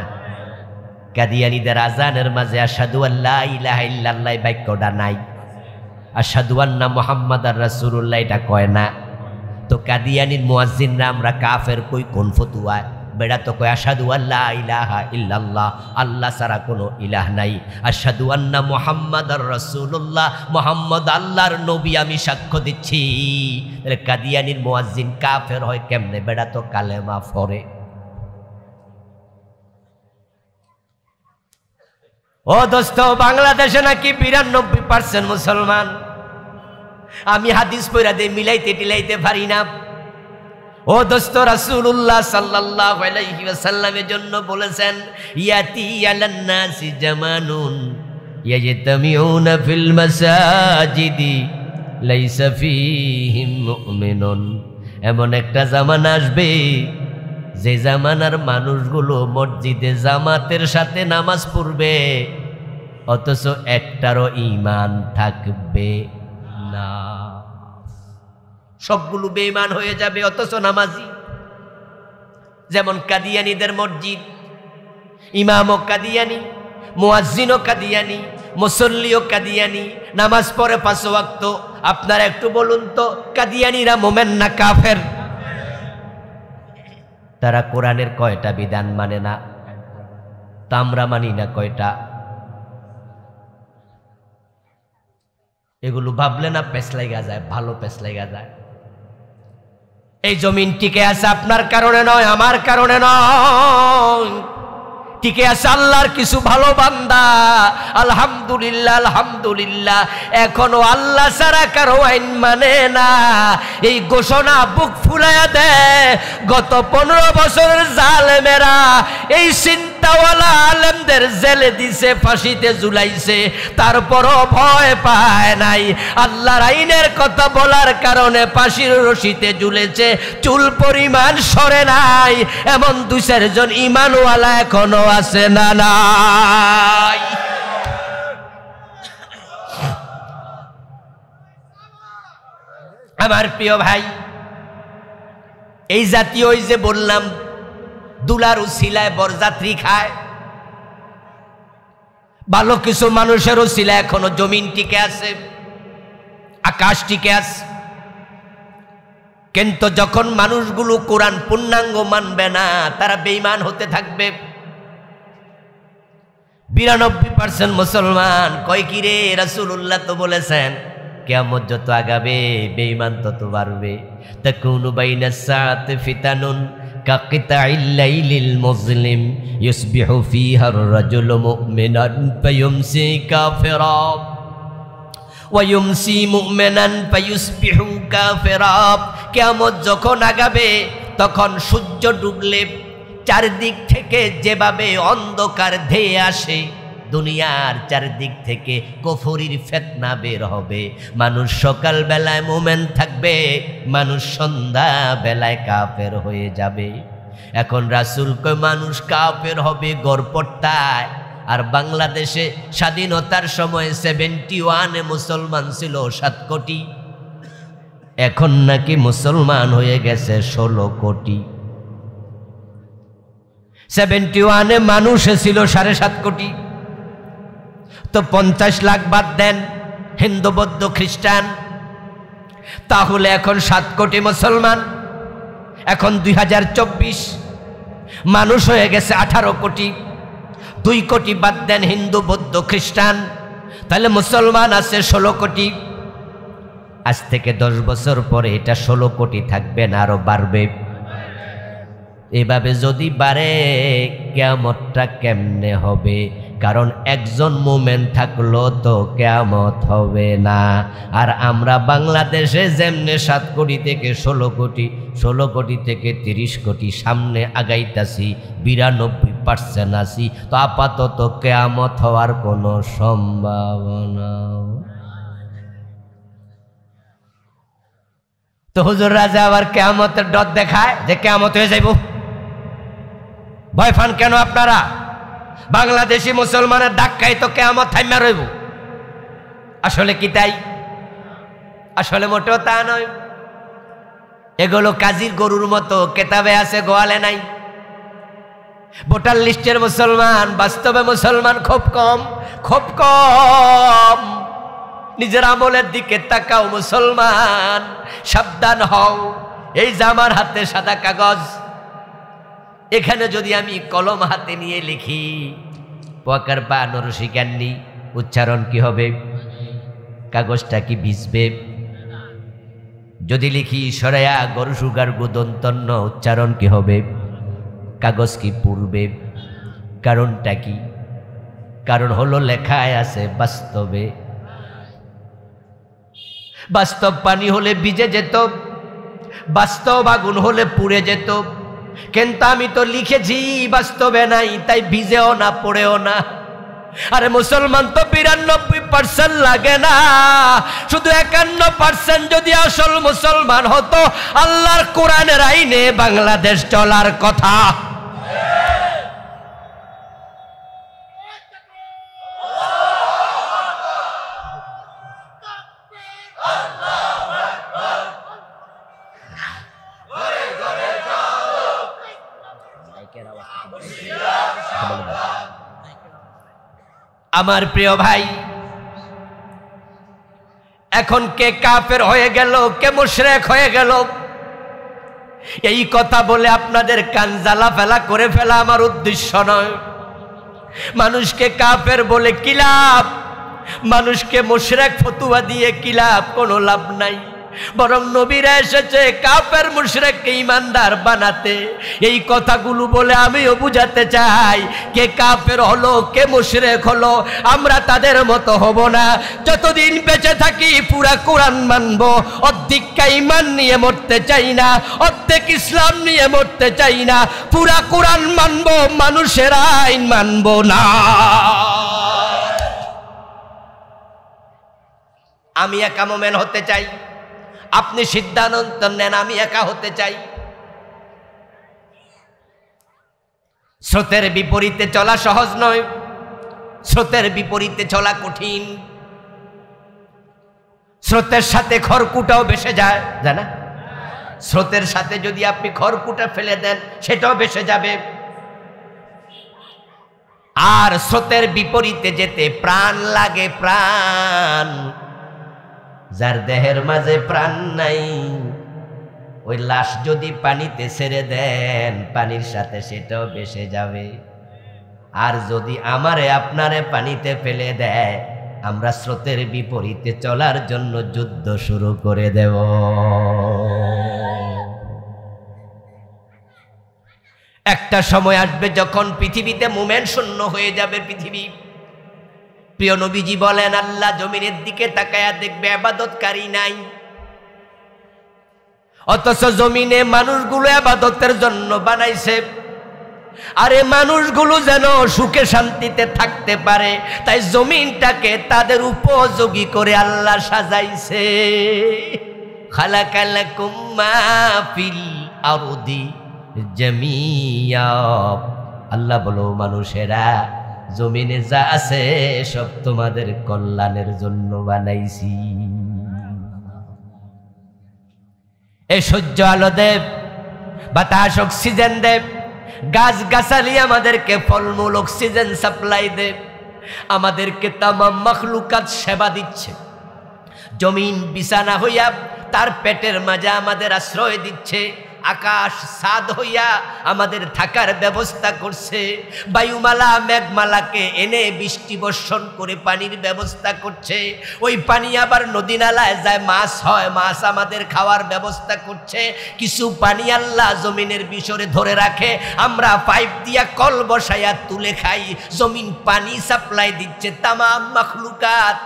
কাদিয়ানিদের আজানের মাঝে আশহাদু আল্লা ইলাহা ইল্লাল্লাহ বাক্যটা নাই, আশহাদু আন্না মুহাম্মাদার রাসূলুল্লাহ এটা কয় না। তো কাদিয়ানির মুয়াজ্জিনরা আমরা কাফের কই কোন ফতুয়া? বেড়া তো কয় আশহাদু আল্লা ইলাহা ইল্লাল্লাহ, আল্লাহ ছাড়া কোনো ইলাহ নাই, আশহাদু আন্না মুহাম্মাদার রাসূলুল্লাহ, মুহাম্মদ আল্লাহর নবী, আমি সাক্ষ্য দিচ্ছি। তাহলে কাদিয়ানির মুয়াজ্জিন কাফের হয় কেমনে? বেড়া তো কালেমা পড়ে। ও দোস্ত, বাংলাদেশে নাকি 92% মুসলমান। আমি হাদিস পড়া দিয়ে মিলাইতে টিলাইতে পারি না। ও দোস্ত, রাসূলুল্লাহ সাল্লাল্লাহু আলাইহি ওয়াসাল্লামের জন্য বলেছেন, ইয়াতি আলান নাসি জামানুন ইয়াজতামিউনা ফিল মাসাজিদি লাইসা ফীহিম মুমিনুন। এমন একটা জামানা আসবে, যে জামানার মানুষগুলো মসজিদে জামাতের সাথে নামাজ পড়বে, অথচ একটারও ঈমান থাকবে না। সবগুলো বেঈমান হয়ে যাবে, অথচ নামাজি। যেমন কাদিয়ানিদের মসজিদ, ইমামও কাদিয়ানি, মুয়াজ্জিনও কাদিয়ানি, মুসল্লিও কাদিয়ানি, নামাজ পড়ে 5 ওয়াক্ত। আপনারা একটু বলুন তো, কাদিয়ানিরা মোমেন না কাফের? তারা কোরআনের কয়টা বিধান মানে না? তা আমরা মানি না কয়টা? এগুলো ভাবলে না পেছ লাগা যায়, ভালো পেছ লাগা যায়। এই জমিন টিকে আছে আপনার কারণে নয়, আমার কারণে নয়, টিকে আছে আল্লাহর কিছু ভালো বান্দা। আলহামদুলিল্লাহ, আলহামদুলিল্লাহ। এখনো আল্লাহ ছাড়া কারো আইন মানে না, এই ঘোষণা বুক ফুলাইয়া দেয়। গত 15 বছরের জালেমেরা এই চিন্তাওয়ালা আলেমদের জেলে দিছে, ফাঁসিতে ঝুলাইছে, তারপরও ভয় পায় নাই। আল্লাহর আইনের কথা বলার কারণে ফাঁসির রশিতে ঝুলেছে, চুল পরিমাণ সরে নাই। এমন 2-4 জন ঈমানওয়ালা এখনো আছে না নাই? আমার প্রিয় ভাই, এই জাতীয় ওই যে বললাম দুলার উসিলায় বরযাত্রী খায়, ভালো কিছু মানুষের উসিলায় এখনো জমিন টিকে আছে, আকাশ টিকে আছে। কিন্তু যখন মানুষগুলো কোরআন পূর্ণাঙ্গ মানবে না, তারা বেঈমান হতে থাকবে। 92% মুসলমান কয় কি রে, রাসূলুল্লাহ তো বলেছেন কিয়ামত যত আগাবে বেঈমান তত বাড়বে। তাকুনু বাইনাস সাআতি ফিতানুন কাকিতাইল লাইলিল মুজলিম ইউসবিহু ফিহা আর-রাজুলু মুমিনান ফায়ুমসি কাফিরা ওয়া ইউমসি মুমিনান ফায়ুসবিহু কাফিরা। কিয়ামত যখন আগাবে তখন সূর্য ডুবলে চারদিক থেকে যেভাবে অন্ধকার ধেয়ে আসে, দুনিয়ার চারদিক থেকে কুফরির ফিতনা বের হবে। মানুষ সকাল বেলায় মুমিন থাকবে, মানুষ সন্ধ্যা বেলায় কাফের হয়ে যাবে। এখন রাসূল কয় মানুষ কাফের হবে গড়পড়তায়। আর বাংলাদেশে স্বাধীনতার সময় 71 মুসলমান ছিল 7 কোটি, এখন নাকি মুসলমান হয়ে গেছে 16 কোটি। 71 মানুষ ছিল 7.5 কোটি, তো 50 লাখ বাদ দেন হিন্দু বৌদ্ধ খ্রিস্টান, তাহলে এখন 7 কোটি মুসলমান। এখন 2024 মানুষ হয়ে গেছে 18 কোটি। 2 কোটি বাদ দেন হিন্দু বৌদ্ধ খ্রিস্টান, তাহলে মুসলমান আছে 16 কোটি। আজ থেকে 10 বছর পরে এটা 16 কোটি থাকবে না, আরো বাড়বে। এভাবে যদি বাড়ে কিয়ামতটা কেমনে হবে? কারণ একজন মুমিন থাকলো তো কিয়ামত হবে না। আর আমরা বাংলাদেশে যেমনে 7 কোটি থেকে 16 কোটি, 16 কোটি থেকে 30 কোটি সামনে আগাইতাছি, 92% আছি, তো আপাতত কিয়ামত হওয়ার কোনো সম্ভাবনা। তো হুজুর রাজা আবার কিয়ামতের ডট দেখায় যে কিয়ামত হয়ে যাইব। ভয় পান কেন আপনারা? বাংলাদেশি মুসলমানের ধাক্কায় তো কিয়ামত থাইমা রইব। আসলে কি তাই? আসলে মোটেও তা নয়। এগুলো কাজীর গরুর মতো, কেতাবে আছে গোয়ালে নাই। ভোটার লিস্টের মুসলমান, বাস্তবে মুসলমান খুব কম, খুব কম। নিজের আমলের দিকে তাকাও মুসলমান, সাবধান হও। এই যে আমার হাতে সাদা কাগজ, এখানে যদি আমি কলম হাতে নিয়ে লিখি পকার বা নরসিকান্নি, উচ্চারণ কি হবে? কাগজটা কি ভিজবে? যদি লিখি সরায়া গরু সুগার গুদন্তন্য, উচ্চারণ কি হবে? কাগজ কি পুড়বে? কারণটা কি? কারণ হলো লেখায় আছে বাস্তবে। বাস্তব পানি হলে ভিজে যেত, বাস্তব আগুন হলে পুড়ে যেত। কিন্তু আমি তো লিখেছি বাস্তবে নাই, তাই ভিজেও না পড়েও না। আরে মুসলমান তো 92% লাগে না, শুধু 51% যদি আসল মুসলমান হতো, আল্লাহর কোরআনের আইনে বাংলাদেশ চলার কথা। আমার প্রিয় ভাই, এখন কে কাফের হয়ে গেল, কে মুশরিক হয়ে গেল, এই কথা বলে আপনাদের কান জ্বালা ফেলা করে ফেলা আমার উদ্দেশ্য নয়। মানুষকে কাফের বলে কি লাভ? মানুষকে মুশরিক ফতোয়া দিয়ে কি লাভ? কোনো লাভ নাই। বরং নবীরা এসেছে কাফের মুশরিককে ঈমানদার বানাতে। এই কথাগুলো বলে আমিও বুঝাতে চাই, কে কাফের হলো কে মুশরিক হলো আমরা তাদের মতো হব না। যতদিন বেঁচে থাকি পুরা কোরআন মানব, অর্ধেক ঈমান নিয়ে মরতে চাই না, অর্ধেক ইসলাম নিয়ে মরতে চাই না। পুরা কোরআন মানব, মানুষের আইন মানব না। আমি একা মোমেন হতে চাই, আপনি সিদ্ধান্ত নেন আমি একা হতে চাই। স্রোতের বিপরীতে চলা সহজ নয়, স্রোতের বিপরীতে চলা কঠিন। স্রোতের সাথে খড়কুটাও ভেসে যায়, জানা? স্রোতের সাথে যদি আপনি খড়কুটা ফেলে দেন সেটাও ভেসে যাবে। আর স্রোতের বিপরীতে যেতে প্রাণ লাগে, প্রাণ। যার দেহের মাঝে প্রাণ নাই ওই লাশ যদি পানিতে ছেড়ে দেন পানির সাথে সেটাও ভেসে যাবে। আর যদি আমারে আপনারে পানিতে ফেলে দেয় আমরা স্রোতের বিপরীতে চলার জন্য যুদ্ধ শুরু করে দেব। একটা সময় আসবে যখন পৃথিবীতে মোমেন শূন্য হয়ে যাবে পৃথিবী। প্রিয় নবীজি বলেন আল্লাহ জমিনের দিকে তাকায়া দেখবে ইবাদতকারী নাই, অথচ জমিনে মানুষগুলো ইবাদতের জন্য বানাইছে। আরে মানুষগুলো যেন সুখে শান্তিতে থাকতে পারে তাই জমিনটাকে তাদের উপযোগী করে আল্লাহ সাজাইছে। খালাকালাকুম মা ফিল আরদি জামিয়া। আল্লাহ বলো মানুষেরা জমিনে যা আছে সব তোমাদের কল্যাণের জন্য বানাইছি। এই সূর্য আলো দেব, বাতাস অক্সিজেন দেব, গাছ গাছালি আমাদেরকে ফলমূল অক্সিজেন সাপ্লাই দেব, আমাদেরকে তামাম মাখলুকাত সেবা দিচ্ছে। জমিন বিছানা হইয়া তার পেটের মাঝে আমাদের আশ্রয় দিচ্ছে, আকাশ ছাদ হইয়া আমাদের থাকার ব্যবস্থা করছে, বায়ুমালা মেঘমালাকে এনে বৃষ্টি বর্ষণ করে পানির ব্যবস্থা করছে। ওই পানি আবার নদী নালায় যায়, মাছ হয়, মাছ আমাদের খাওয়ার ব্যবস্থা করছে। কিছু পানি আল্লাহ জমিনের ভিতরে ধরে রাখে, আমরা পাইপ দিয়া কল বসাইয়া তুলে খাই। জমিন পানি সাপ্লাই দিচ্ছে, তামাম মাখলুকাত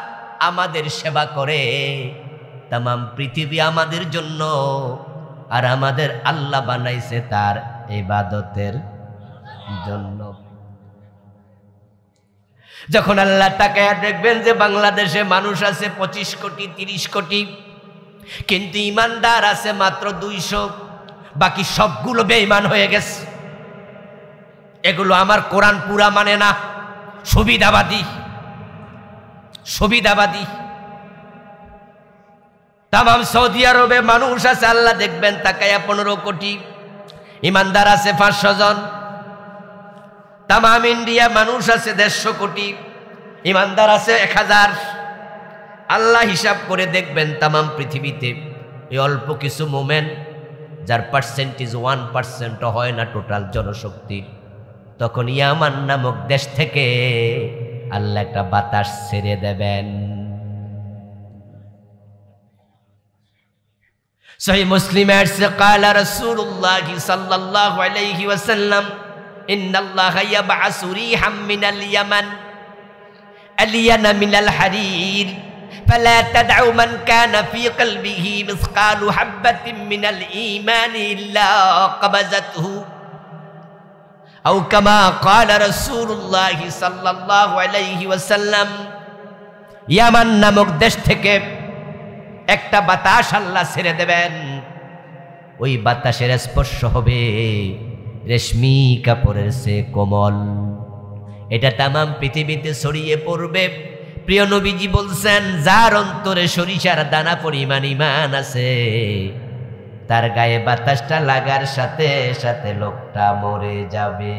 আমাদের সেবা করে, তামাম পৃথিবী আমাদের জন্য। আর আমাদের আল্লাহ বানাইছে তার ইবাদতের জন্য। যখন আল্লাহ তাকায়া দেখবেন যে বাংলাদেশে মানুষ আছে 25 কোটি 30 কোটি, কিন্তু ইমানদার আছে মাত্র 200, বাকি সবগুলো বেঈমান হয়ে গেছে। এগুলো আমার কোরআন পুরা মানে না, সুবিধাবাদী সুবিধাবাদী। তামাম সৌদি আরবে মানুষ আছে আল্লাহ দেখবেন তাকায়া 15 কোটি, ইমানদার আছে 500 জন। তামাম ইন্ডিয়া মানুষ আছে 150 কোটি, ইমানদার আছে 1000। আল্লাহ হিসাব করে দেখবেন তামাম পৃথিবীতে এই অল্প কিছু মোমেন্ট যার পার্সেন্টেজ 1% হয় না টোটাল জনশক্তির, তখন ইয়ামান নামক দেশ থেকে আল্লাহ একটা বাতাস ছেড়ে দেবেন। সহিহ মুসলিমে আছে ক্বালা রাসূলুল্লাহ সাল্লাল্লাহু আলাইহি ওয়াসাল্লাম ইন্নাল্লাহা ইয়াবআসু রিহাম মিনাল ইয়ামান আলিয়ানা মিনাল হারির ফালা তাদউ মান কানা ফি কলবিহি মিসকালু হাববাতিন মিনাল ঈমান ইল্লা কবাযাতহু আও কামা ক্বালা রাসূলুল্লাহ সাল্লাল্লাহু আলাইহি ওয়াসাল্লাম। ইয়ামান নামক দেশ থেকে একটা বাতাস আল্লাহ ছেড়ে দেবেন, ওই বাতাসের স্পর্শ হবে রেশমি কাপড়ের চেয়ে কোমল, এটা তামাম পৃথিবীতে ছড়িয়ে পড়বে। প্রিয় নবীজি বলছেন যার অন্তরে সরিষার দানা পরিমাণ ঈমান আছে তার গায়ে বাতাসটা লাগার সাথে সাথে লোকটা মরে যাবে।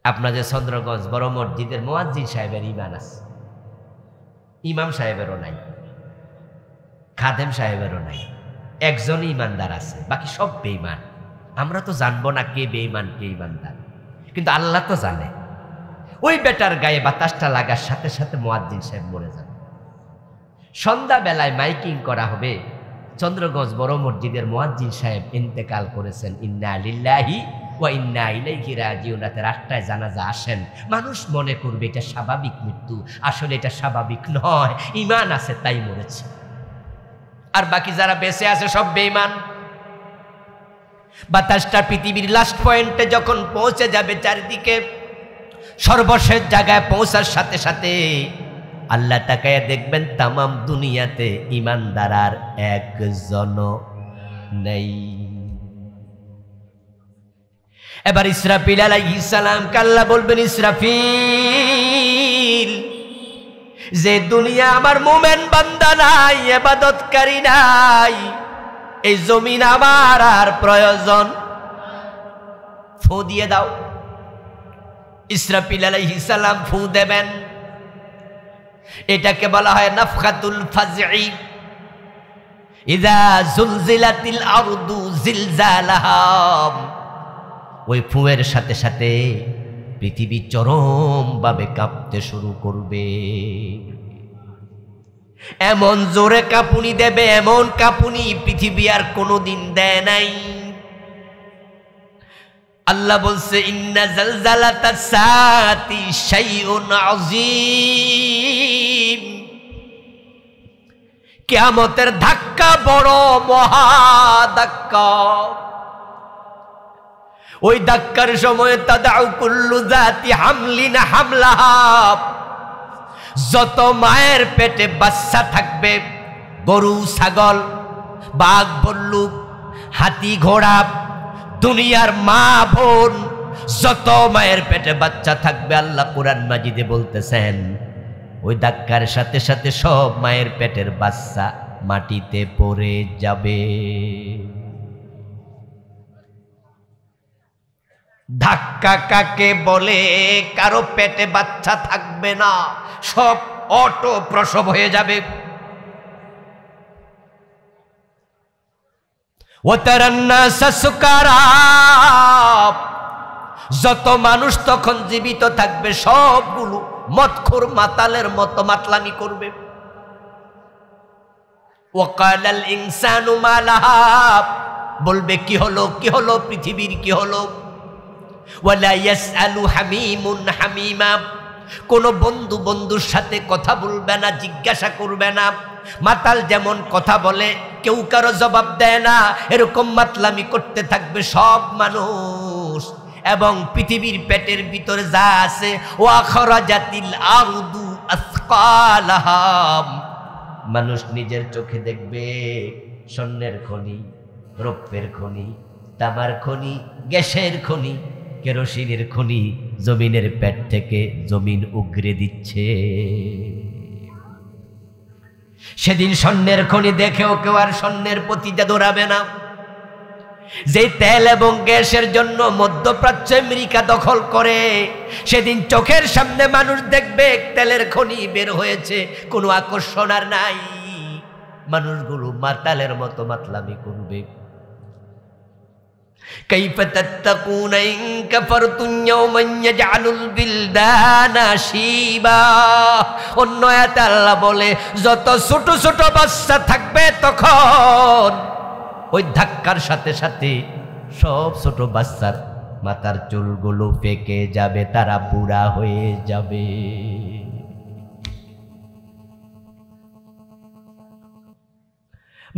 আপনাদের চন্দ্রগঞ্জ বড় মসজিদের মুয়াজ্জিন সাহেবের ঈমান আছে, ইমাম সাহেবেরও নাই, খাদেম সাহেবেরও নাই, একজনই ইমানদার আছে, বাকি সব বেঈমান। আমরা তো জানবো না কে বেঈমান কে ইমানদার, কিন্তু আল্লাহ তো জানে। ওই বেটার গায়ে বাতাসটা লাগার সাথে সাথে মুয়াজ্জিন সাহেব মরে যান। সন্ধ্যাবেলায় মাইকিং করা হবে, চন্দ্রগঞ্জ বড় মসজিদের মুয়াজ্জিন সাহেব ইন্তেকাল করেছেন, ইন্না লিল্লাহি ওয়া ইন্না ইলাইহি রাজিউন। রাতে 8টায় জানাজা আসেন, মানুষ মনে করবে এটা স্বাভাবিক মৃত্যু, আসলে এটা স্বাভাবিক নয়, ঈমান আছে তাই মরেছে। আর বাকি যারা বেঁচে আছে সব বেঈমান। বাতাসটা পৃথিবীর লাস্ট পয়েন্টে যখন পৌঁছে যাবে, চারিদিকে সর্বশেষ জায়গায় পৌঁছার সাথে সাথে আল্লাহ তাকায়া দেখবেন তামাম দুনিয়াতে ঈমানদার আর একজন নেই। এবার ইসরাফিল আলাইহিস সালাম আল্লাহ বলবেন, ইসরাফিল, যে দুনিয়া আমার মুমিন বান্দা নাই, ইবাদতকারী নাই, এই জমিন আমার আর প্রয়োজন, ফু দিয়ে দাও। ইসরাফিল আলাইহিস সালাম ফু দেবেন। এটাকে বলা হয় নাফখাতুল ফাজঈ। ইযা জুলজিলাতিল আরদু জিলজালাহা। ওই ফুয়ের সাথে সাথে পৃথিবী চরমভাবে কাঁপতে শুরু করবে। এমন জোরে কাঁপুনি দেবে, এমন কাঁপুনি পৃথিবী আর কোনোদিন দেয় নাই। আল্লাহ বলছে, ইন্না জালজালাতাস সাআতি শাইউন আযীম। কিয়ামতের ধাক্কা বড় মহা ধাক্কা। ওই ধাক্কার সময় তাদাউ কুল্লু যাতি হামলিন হামলাহা। যত মায়ের পেটে বাচ্চা থাকবে, গরু ছাগল বাঘ ভাল্লুক হাতি ঘোড়া, দুনিয়ার মা বোন, যত মায়ের পেটে বাচ্চা থাকবে, আল্লাহ কুরআন মাজিদে বলতেছেন ওই ধাক্কার সাথে সাথে সব মায়ের পেটের বাচ্চা মাটিতে পড়ে যাবে। ধাক্কা কাকে বলে? কারো পেটে বাচ্চা থাকবে না, সব অটো প্রসব হয়ে যাবে। যত মানুষ তখন জীবিত থাকবে সবগুলো মদখোর মাতালের মতো মাতলামি করবে। ওয়াকালাল ইনসানু মা লাহা। বলবে কি হলো, কি হলো, পৃথিবীর কি হলো। ওয়ালা ইয়াসআলু হামিমুন হামিমা। কোন বন্ধু বন্ধুর সাথে কথা বলবে না, জিজ্ঞাসা করবে না। মাতাল যেমন কথা বলে, কেউ কারো জবাব দেয় না, এরকম মাতলামি করতে থাকবে সব মানুষ। এবং পৃথিবীর পেটের ভিতরে যা আছে, ওয়া খরাজাতিল আরদু আসকালাহা। মানুষ নিজের চোখে দেখবে স্বর্ণের খনি, রৌপ্যের খনি, তামার খনি, গ্যাসের খনি, কেরোসিনের খনি জমিনের পেট থেকে জমিন উগরে দিচ্ছে। সেদিন স্বর্ণের খনি দেখেও কেউ আর স্বর্ণের প্রতি দৌড়াবে না। যে তেল এবং গ্যাসের জন্য মধ্যপ্রাচ্য আমেরিকা দখল করে, সেদিন চোখের সামনে মানুষ দেখবে তেলের খনি বের হয়েছে, কোনো আকর্ষণ আর নাই। মানুষগুলো মাতালের মতো মাতলামি করবে। কাইফা তাত্তাকুনা ইন কাফারতুম ইয়াওমান ইয়াজআলুল বিলদানা শিবা। অন্য আয়াতে আল্লাহ বলে, যত ছোট ছোট বাচ্চা থাকবে তখন ওই ধাক্কার সাথে সাথে সব ছোট বাচ্চার মাথার চুলগুলো পেকে যাবে, তারা বুড়া হয়ে যাবে।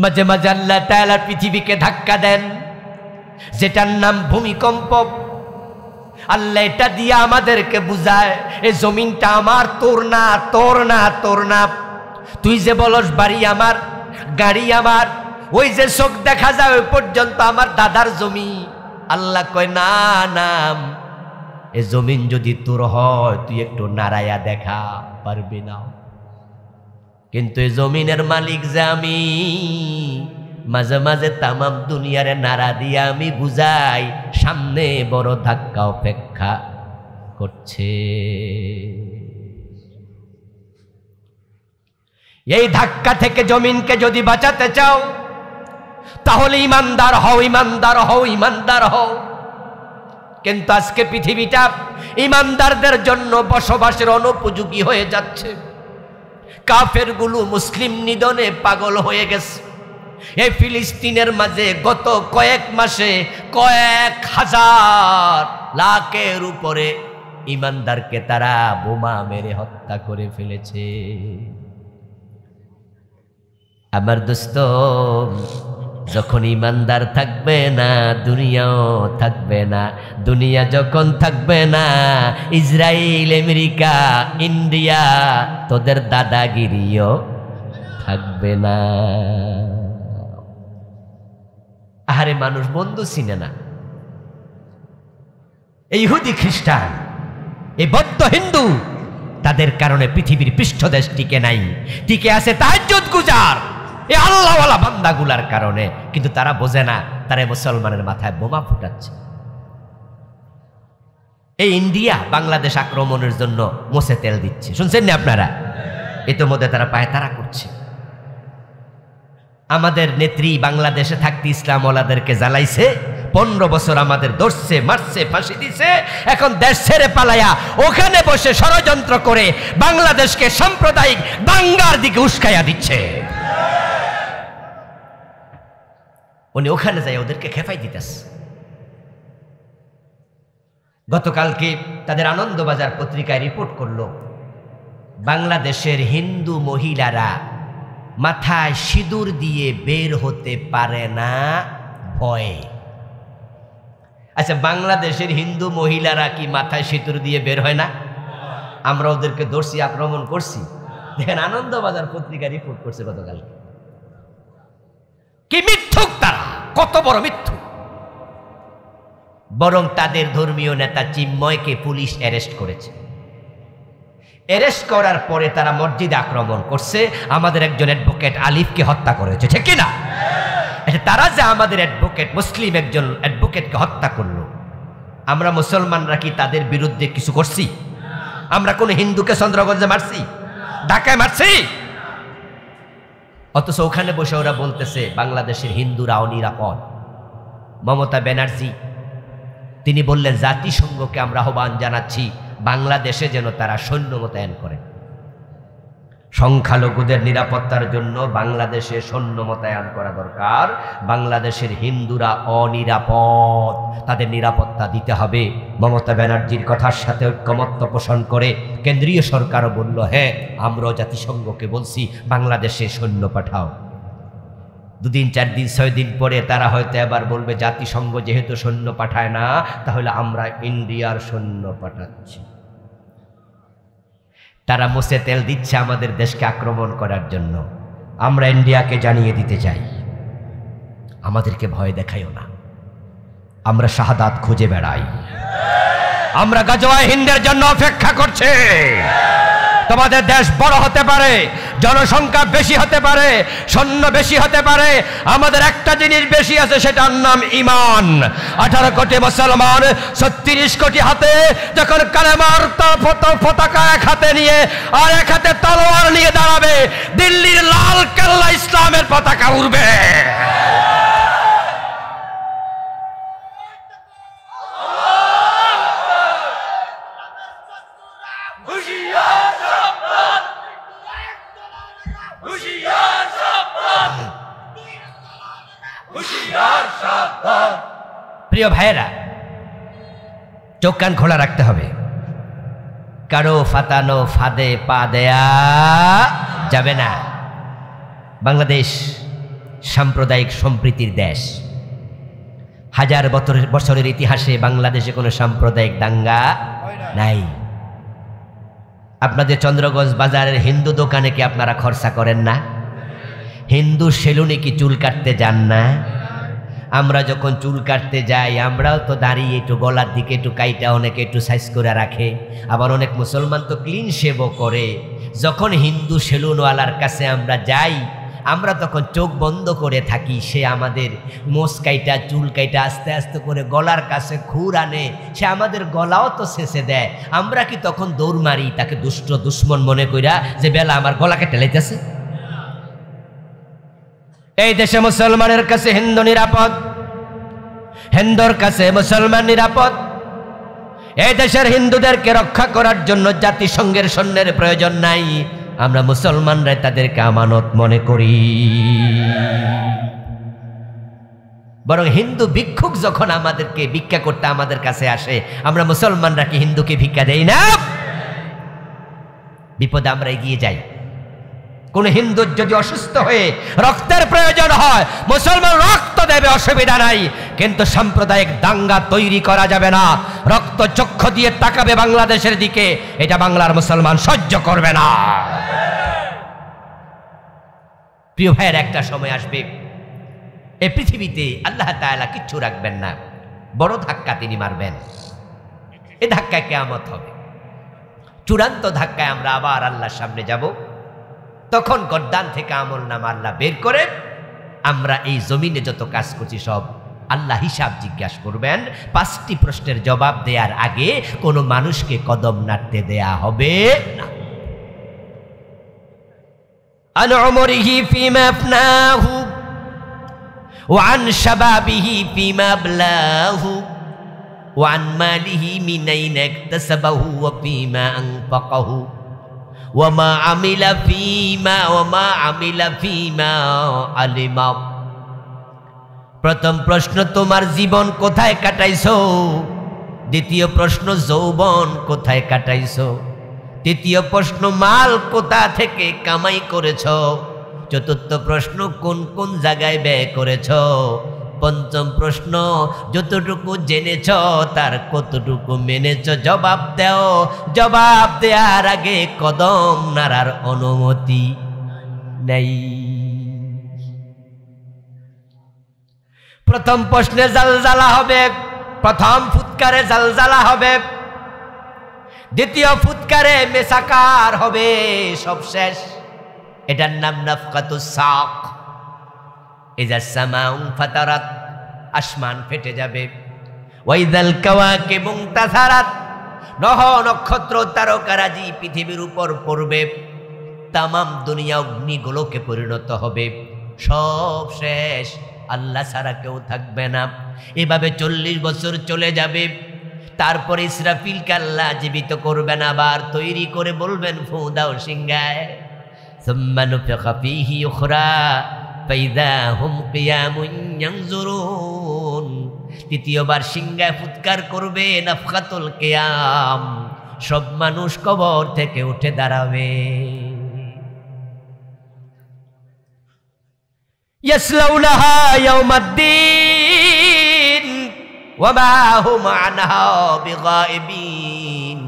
মাঝে মাঝে আল্লাহ তাআলা পৃথিবীকে ধাক্কা দেন, যেটার নাম ভূমিকম্প। আল্লাহ এটা দিয়ে আমাদেরকে বুঝায়, এই জমিনটা আমার, তোর না, তোর না, তোর না। তুই যে বলস বাড়ি আমার, গাড়ি আমার, ওই যে চোখ দেখা যায় ওই পর্যন্ত আমার দাদার জমি। আল্লাহ কয় না না, এ জমিন যদি তোর হয় তুই একটু নাড়াইয়া দেখা পারবি না, কিন্তু এই জমিনের মালিক যে আমি। মাঝে মাঝে তামাম দুনিয়ারে নাড়া দিয়া আমি বুঝাই সামনে বড় ধাক্কা অপেক্ষা করছে। এই ধাক্কা থেকে জমিনকে যদি বাঁচাতে চাও, তাহলে ইমানদার হও, ইমানদার হও, ইমানদার হও। কিন্তু আজকে পৃথিবীটা ইমানদারদের জন্য বসবাসের অনুপযোগী হয়ে যাচ্ছে। কাফেরগুলো মুসলিম নিধনে পাগল হয়ে গেছে। এই ফিলিস্তিনের মাঝে গত কয়েক মাসে কয়েক হাজার লাখের উপরে ইমানদারকে তারা বোমা মেরে হত্যা করে ফেলেছে। আমার দোস্ত, যখন ইমানদার থাকবে না দুনিয়াও থাকবে না। দুনিয়া যখন থাকবে না, ইসরায়েল, আমেরিকা, ইন্ডিয়া, তোদের দাদাগিরিও থাকবে না। আরে মানুষ বন্ধু চিনে না। এই ইহুদি খ্রিস্টান, এই বৌদ্ধ হিন্দু, তাদের কারণে পৃথিবীর পৃষ্ঠদেশ টিকে নাই, টিকে আছে তাহাজ্জুদ গুজার এই আল্লাহওয়ালা বান্দাগুলার কারণে। কিন্তু তারা বোঝে না, তারা মুসলমানের মাথায় বোমা ফুটাচ্ছে। এই ইন্ডিয়া বাংলাদেশ আক্রমণের জন্য মোষে তেল দিচ্ছে, শুনছেন না আপনারা? ইতোমধ্যে তারা পায়তারা করছে। আমাদের নেত্রী বাংলাদেশে থাকতে ইসলামওয়ালাদেরকে জ্বালাইছে, 15 বছর আমাদের ধরছে, মারছে, ফাঁসি দিছে। এখন দেশ ছেড়ে পালায়া ওখানে বসে ষড়যন্ত্র করে বাংলাদেশকে সাম্প্রদায়িক দাঙ্গার দিকে উস্কাইয়া দিচ্ছে। উনি ওখানে যাই ওদেরকে খেপাই দিতেছে। গতকালকে তাদের আনন্দবাজার পত্রিকায় রিপোর্ট করলো, বাংলাদেশের হিন্দু মহিলারা মাথায় সিঁদুর দিয়ে বের হতে পারে না ভয়ে। আচ্ছা, বাংলাদেশের হিন্দু মহিলারা কি মাথায় সিঁদুর দিয়ে বের হয় না? আমরা ওদেরকে ধরছি, আক্রমণ করছি? দেখেন, আনন্দবাজার পত্রিকা রিপোর্ট করছে গতকালকে। কি মিথ্যুক তারা, কত বড় মিথ্যুক! বরং তাদের ধর্মীয় নেতা চিন্ময়কে পুলিশ অ্যারেস্ট করেছে। অ্যারেস্ট করার পরে তারা মসজিদে আক্রমণ করছে, আমাদের একজন অ্যাডভোকেট আলিফকে হত্যা করেছে, ঠিক কিনা? তারা যে আমাদের অ্যাডভোকেট, মুসলিম একজন অ্যাডভোকেটকে হত্যা করলো, আমরা মুসলমানরা কি তাদের বিরুদ্ধে কিছু করছি? আমরা কোন হিন্দুকে চন্দ্রগঞ্জে মারছি, ঢাকায় মারছি? অথচ ওখানে বসে ওরা বলতেছে বাংলাদেশের হিন্দুরা অনিরাপদ। মমতা ব্যানার্জি তিনি বললেন, জাতিসংঘকে আমরা আহ্বান জানাচ্ছি বাংলাদেশে যেন তারা সৈন্য মোতায়েন করে। সংখ্যালঘুদের নিরাপত্তার জন্য বাংলাদেশে সৈন্য মোতায়েন করা দরকার। বাংলাদেশের হিন্দুরা অনিরাপদ, তাদের নিরাপত্তা দিতে হবে। মমতা ব্যানার্জির কথার সাথে ঐক্যমত্য পোষণ করে কেন্দ্রীয় সরকারও বলল, হ্যাঁ, আমরাও জাতিসংঘকে বলছি বাংলাদেশে সৈন্য পাঠাও। 2 দিন 4 দিন 6 দিন পরে তারা হয়তো এবার বলবে, জাতিসংঘ যেহেতু সৈন্য পাঠায় না, তাহলে আমরা ইন্ডিয়ার সৈন্য পাঠাচ্ছি। তারা মোষে তেল দিচ্ছে আমাদের দেশকে আক্রমণ করার জন্য। আমরা ইন্ডিয়াকে জানিয়ে দিতে চাই, আমাদেরকে ভয় দেখাইও না। আমরা শাহাদাত খুঁজে বেড়াই, আমরা গাজওয়ায়ে হিন্দের জন্য অপেক্ষা করছি। তোমাদের দেশ বড় হতে পারে, জনসংখ্যা বেশি হতে পারে, সৈন্য বেশি হতে পারে, আমাদের একটা জিনিস বেশি আছে, সেটার নাম ঈমান। 18 কোটি মুসলমান 36 কোটি হাতে যখন কালেমার পতাকা এক হাতে নিয়ে আর এক হাতে তলোয়ার নিয়ে দাঁড়াবে, দিল্লির লাল কেল্লা ইসলামের পতাকা উড়বে। প্রিয় ভাইয়েরা, চোখ কান খোলা রাখতে হবে। কারো ফাতানো ফাঁদে পা দেয়া যাবে না। বাংলাদেশ সাম্প্রদায়িক সম্প্রীতির দেশ। 1000 বছরের ইতিহাসে বাংলাদেশে কোনো সাম্প্রদায়িক দাঙ্গা নাই। আপনাদের চন্দ্রগঞ্জ বাজারের হিন্দু দোকানে কি আপনারা খরচা করেন না? হিন্দু সেলুনে কি চুল কাটতে যান না? আমরা যখন চুল কাটতে যাই, আমরাও তো দাঁড়িয়ে একটু গলার দিকে একটু কাইটা, অনেকে একটু সাইজ করে রাখে, আবার অনেক মুসলমান তো ক্লিন শেভও করে। যখন হিন্দু সেলুনওয়ালার কাছে আমরা যাই, আমরা তখন চোখ বন্ধ করে থাকি। সে আমাদের মোষ কাইটা, চুল কাইটা আস্তে আস্তে করে গলার কাছে খুর আনে, সে আমাদের গলাও তো শেষে দেয়। আমরা কি তখন দৌড় মারি তাকে দুষ্ট দুশ্মন মনে কইরা, যে বেলা আমার গলাকে টেলাইতেছে? এই দেশে মুসলমানের কাছে হিন্দু নিরাপদ, হিন্দুর কাছে মুসলমান নিরাপদ। এই দেশের হিন্দুদেরকে রক্ষা করার জন্য জাতিসংঘের সৈন্যের প্রয়োজন নাই, আমরা মুসলমানরা তাদেরকে আমানত মনে করি। বরং হিন্দু ভিক্ষুক যখন আমাদেরকে ভিক্ষা করতে আমাদের কাছে আসে, আমরা মুসলমানরা কি হিন্দুকে ভিক্ষা দেই না? বিপদে আমরা এগিয়ে যাই। কোন হিন্দু যদি অসুস্থ হয়ে রক্তের প্রয়োজন হয়, মুসলমান রক্ত দেবে, অসুবিধা নাই, কিন্তু সাম্প্রদায়িক দাঙ্গা তৈরি করা যাবে না। রক্ত চক্ষু দিয়ে তাকাবে বাংলাদেশের দিকে, এটা বাংলার মুসলমান সহ্য করবে না। প্রিয় ভাইয়ের, একটা সময় আসবে এই পৃথিবীতে আল্লাহ তাআলা কিচ্ছু রাখবেন না, বড় ধাক্কা তিনি মারবেন। এই ধাক্কায় কিয়ামত হবে। চূড়ান্ত ধাক্কায় আমরা আবার আল্লাহর সামনে যাব। তখন গর্দান থেকে আমলনামা আল্লাহ বের করে আমরা এই জমিনে যত কাজ করছি সব আল্লাহ হিসাব জিজ্ঞাসা করবেন। 5টি প্রশ্নের জবাব দেওয়ার আগে কোনো মানুষকে কদম নাড়তে দেয়া হবে না। আন উমরিহি ফিমা আফনাহু ওয়া আন শাবাবিহি ফিমা আবলাহু ওয়া আন মালিহি মিন আইনা ইকতাসাবাহু ওয়া ফিমা আনফাকাহু ওয়া মা আমিলা ফিমা আলিমা। প্রথম প্রশ্ন, তোমার জীবন কোথায় কাটাইছো? দ্বিতীয় প্রশ্ন, যৌবন কোথায় কাটাইছো? তৃতীয় প্রশ্ন, মাল কোথা থেকে কামাই করেছো? চতুর্থ প্রশ্ন, কোন কোন জায়গায় ব্যয় করেছো? পঞ্চম প্রশ্ন, যতটুকু জেনেছ তার কতটুকু মেনেছ? জবাব দাও। জবাব দেওয়ার আগে কদম নাড়ার অনুমতি নেই। প্রথম প্রশ্নে জালজালা হবে, প্রথম ফুৎকারে জালজালা হবে, দ্বিতীয় ফুৎকারে মেসাকার হবে, সব শেষ। এটার নাম নাফকাতুস সাক। ইযা সামাউ ফাতারাত, আসমান ফেটে যাবে। ওয়াইযাল কাওয়াকিবু ইনতাসারাত, নহ নক্ষত্র তারকারাজি পৃথিবীর উপর পড়বে। তামাম দুনিয়া অগ্নিগোলকে পরিণত হবে, সব শেষ, আল্লাহ ছাড়া কেউ থাকবে না। এভাবে 40 বছর চলে যাবে। তারপরে ইসরাফিলকে আল্লাহ জীবিত করবেন, আবার তৈরি করে বলবেন ফু দাও সিংহায়। সুম্মা নুফিখা ফীহি উখরা ফাইযা হুম কিয়ামুন ইয়ানজুরুন। তৃতীয়বার সিংহায় ফুৎকার করবে, নাফখাতুল কিয়াম, সব মানুষ কবর থেকে উঠে দাঁড়াবে। ইয়াসলাউনাহা ইয়াউমাদ্দিন ওয়া মা হুম আনহা বিগাইবিন।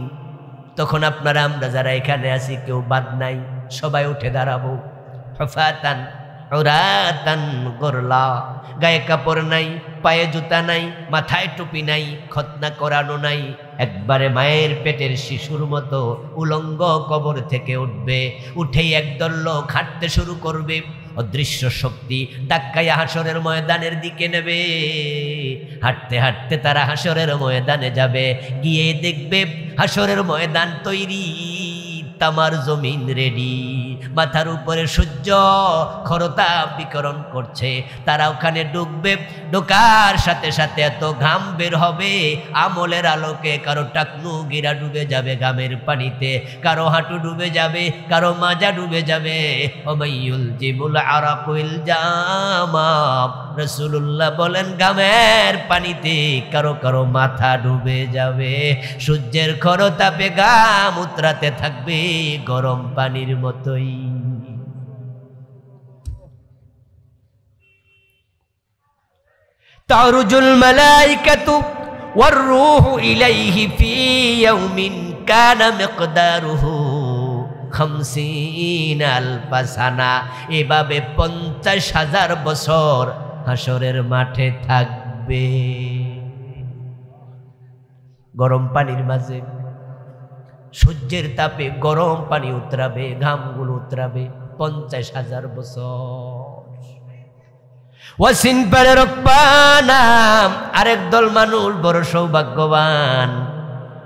তখন আপনারা আমরা যারা এখানে আছি কেউ বাদ নাই, সবাই উঠে দাঁড়াবো। হুফাতান উরাতান গুরলা, গায়ে কাপড় নাই, পায়ে জুতা নাই, মাথায় টুপি নাই, খতনা করানো নাই, একবারে মায়ের পেটের শিশুর মতো উলঙ্গ কবর থেকে উঠবে। উঠেই একদল লোক হাঁটতে শুরু করবে। অদৃশ্য শক্তি ধাক্কায় হাসরের ময়দানের দিকে নেবে। হাঁটতে হাঁটতে তারা হাসরের ময়দানে যাবে। গিয়ে দেখবে হাসরের ময়দান তৈরি, তামার জমিন রেডি, মাথার উপরে সূর্য খরতাপ বিকরণ করছে। তারা ওখানে ডুববে। ঢোকার সাথে সাথে এত ঘাম বের হবে আমলের আলোকে। কারো টাকনু গিরা ডুবে যাবে ঘামের পানিতে, কারো হাঁটু ডুবে যাবে, কারো মাজা ডুবে যাবে। ওমাইয়ুল জিমুল আরাকুল জামা, রাসূলুল্লাহ বলেন ঘামের পানিতে কারো কারো মাথা ডুবে যাবে। সূর্যের খরতাপে ঘাম উতরাতে থাকবে গরম পানির মতোই। তারুজুল মালাইকাতু ওয়ার রূহু ইলাইহি ফি ইয়াউমিন কানা মিকদারুহু 50 আলফা সানা। এভাবে 50,000 বছর হাসরের মাঠে থাকবে গরম পানির মাঝে। সূর্যের তাপে গরম পানি উতরাবে, ঘামগুলো উতরাবে 50,000 বছর। ওয়াসিন পারে রকবানা, আরেক দল মানুষ বড় সৌভাগ্যবান,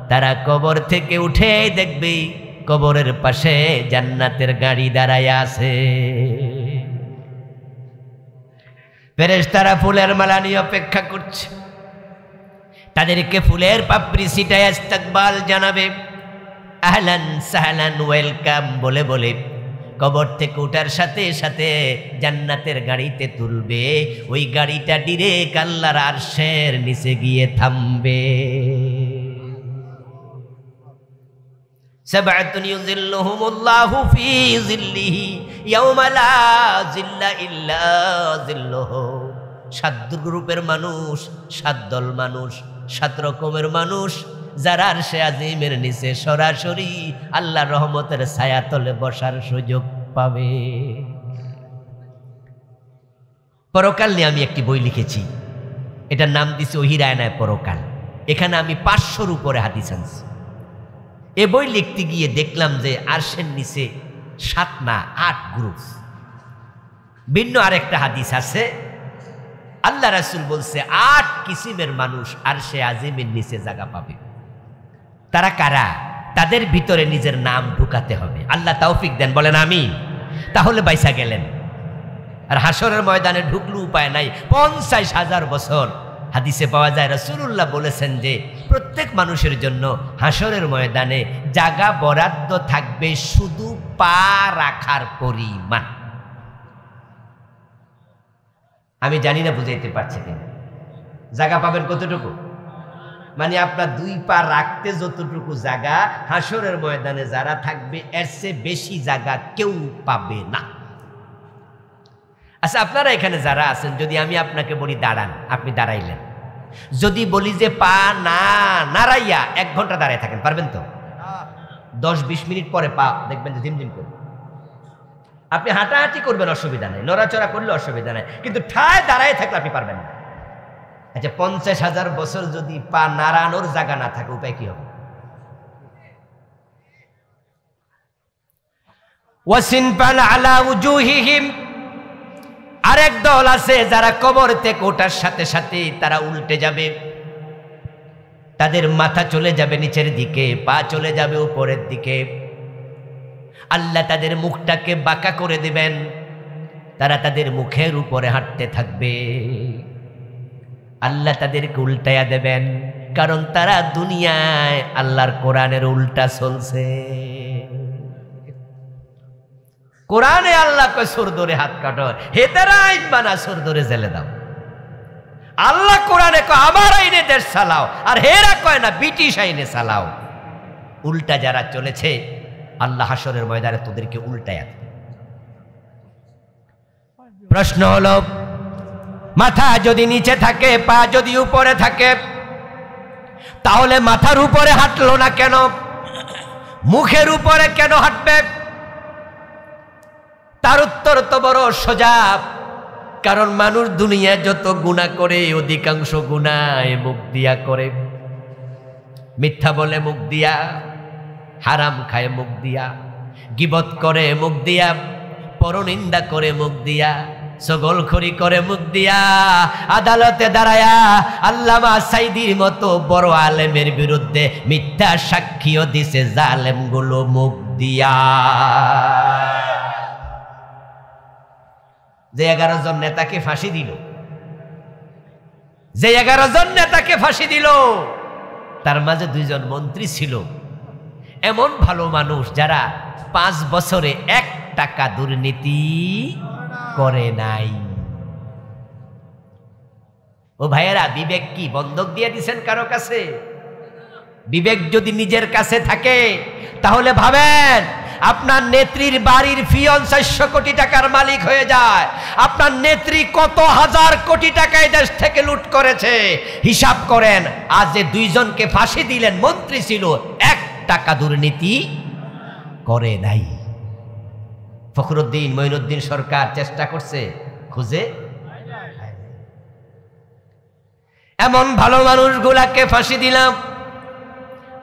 তারা কবর থেকে উঠে দেখবে কবরের পাশে জান্নাতের গাড়ি দাঁড়ায় আছে। ফেরেশতারা ফুলের মালা নিয়ে অপেক্ষা করছে। তাদেরকে ফুলের পাপড়ি ছিটায় ইস্তেকবাল জানাবে, আহলান সাহলান ওয়েলকাম বলে বলে কবর থেকে ওঠার সাথে সাথে জান্নাতের গাড়িতে তুলবে। ওই গাড়িটা ডিরেক্ট আল্লাহর আরশের নিচে গিয়ে থামবে। সাবআতুন ইউযিল্লুহুমুল্লাহু ফি যিল্লিহি ইয়াওমা লা যিল্লা ইল্লা যিল্লুহু। 7 গ্রুপের মানুষ, 7 দল মানুষ, 7 রকমের মানুষ, যারা আরশে আজিমের নিচে সরাসরি আল্লাহর রহমতের ছায়াতলে বসার সুযোগ পাবে। পরকাল নিয়ে আমি একটি বই লিখেছি, এটার নাম দিছি ওহিরায়নায় পরকাল। এখানে আমি 500-র উপরে হাদিস আনছি। এ বই লিখতে গিয়ে দেখলাম যে আরশের নিচে 7 না 8 গ্রুপ। ভিন্ন আরেকটা হাদিস আছে, আল্লাহ রাসূল বলছে 8 কিসিমের মানুষ আরশে আজিমের নিচে জায়গা পাবে। তারা কারা? তাদের ভিতরে নিজের নাম ঢুকাতে হবে। আল্লাহ তৌফিক দেন, বলেন আমিন। তাহলে বাইসা গেলেন। আর হাসরের ময়দানে ঢুকলো উপায় নাই, 50,000 বছর। হাদিসে পাওয়া যায় রাসূলুল্লাহ বলেছেন যে প্রত্যেক মানুষের জন্য হাসরের ময়দানে জায়গা বরাদ্দ থাকবে শুধু পা রাখার পরিমাণ। আমি জানি না বুঝাইতে পারছি কিনা। জায়গা পাবেন কতটুকু? মানে আপনার 2 পা রাখতে যতটুকু জায়গা হাসরের ময়দানে যারা থাকবে এর চেয়ে বেশি জায়গা কেউ পাবে না। আচ্ছা, আপনারা এখানে যারা আছেন, যদি আমি আপনাকে বলি দাঁড়ান, আপনি দাঁড়াইলেন। যদি বলি যে পা না নাড়াইয়া 1 ঘন্টা দাঁড়ায় থাকেন, পারবেন তো? 10-20 মিনিট পরে পা দেখবেন যে ঝিমঝিম করবে। আপনি হাঁটাহাঁটি করবেন, অসুবিধা নেই, নড়াচড়া করলে অসুবিধা নেই, কিন্তু ঠায় দাঁড়ায় থাকলে আপনি পারবেন না। আচ্ছা, 50,000 বছর যদি পা নাড়ানোর জায়গা না থাকে, উপায় কি হবে? ওয়াসিনফান আলা উজুহিহিম, আরেক দল আছে যারা কবর থেকে ওঠার সাথে সাথে তারা উল্টে যাবে। তাদের মাথা চলে যাবে নিচের দিকে, পা চলে যাবে উপরের দিকে। আল্লাহ তাদের মুখটাকে বাঁকা করে দিবেন, তারা তাদের মুখের উপরে হাঁটতে থাকবে। আল্লাহ তাদেরকে উল্টায়া দেবেন, কারণ তারা দুনিয়ায় আল্লাহর কোরআনের উল্টা চলছে। কোরআনে আল্লাহ কয় সুর ধরে হাত কাটো, হেতারা আইন বানা সুর ধরে জেলে দাও। আল্লাহ কোরআনে কয় আমার আইনে দেশ চালাও, আর হেরা কয় না ব্রিটিশ আইনে চালাও। উল্টা যারা চলেছে আল্লাহ হাসরের ময়দানে তোদেরকে উল্টায়া দেবে। প্রশ্ন হলো, মাথা যদি নিচে থাকে, পা যদি উপরে থাকে, তাহলে মাথার উপরে হাঁটলো না কেন? মুখের উপরে কেন হাঁটবে? তার উত্তর তো বড় সোজা। কারণ মানুষ দুনিয়া যত গুনাহ করে, অধিকাংশ গুনাহ মুখ দিয়া করে। মিথ্যা বলে মুখ দিয়া, হারাম খায় মুখ দিয়া, গীবত করে মুখ দিয়া, পরনিন্দা করে মুখ দিয়া, চগলখড়ি করে মুখ দিয়া। আদালতে দাঁড়ায়া আল্লামা সাইদির মতো বড় আলেমের বিরুদ্ধে মিথ্যা সাক্ষীও দিছে জালেমগুলো মুখ দিয়া। যে 11 জন নেতাকে ফাঁসি দিল, যে 11 জন নেতাকে ফাঁসি দিল, তার মাঝে 2 জন মন্ত্রী ছিল। এমন ভালো মানুষ যারা 5 বছরে 1 টাকা দুর্নীতি করে নাই। ও ভাইয়েরা, বিবেক কি বন্ধক দিয়ে দিছেন কারো কাছে? বিবেক যদি নিজের কাছে থাকে তাহলে ভাবেন, আপনার নেত্রীর বাড়ির ফিয়ন 400 কোটি টাকার মালিক হয়ে যায়। আপনার নেত্রী কত হাজার কোটি টাকা এই দেশ থেকে লুট করেছে, হিসাব করেন। আজ যে 2 জনকে ফাঁসি দিলেন, মন্ত্রী ছিল, 1 টাকা দুর্নীতি করে নাই। ফখরুদ্দিন, মঈনুদ্দিন সরকার চেষ্টা করছে, খুঁজে এমন ভালো মানুষগুলাকে ফাঁসি দিলাম।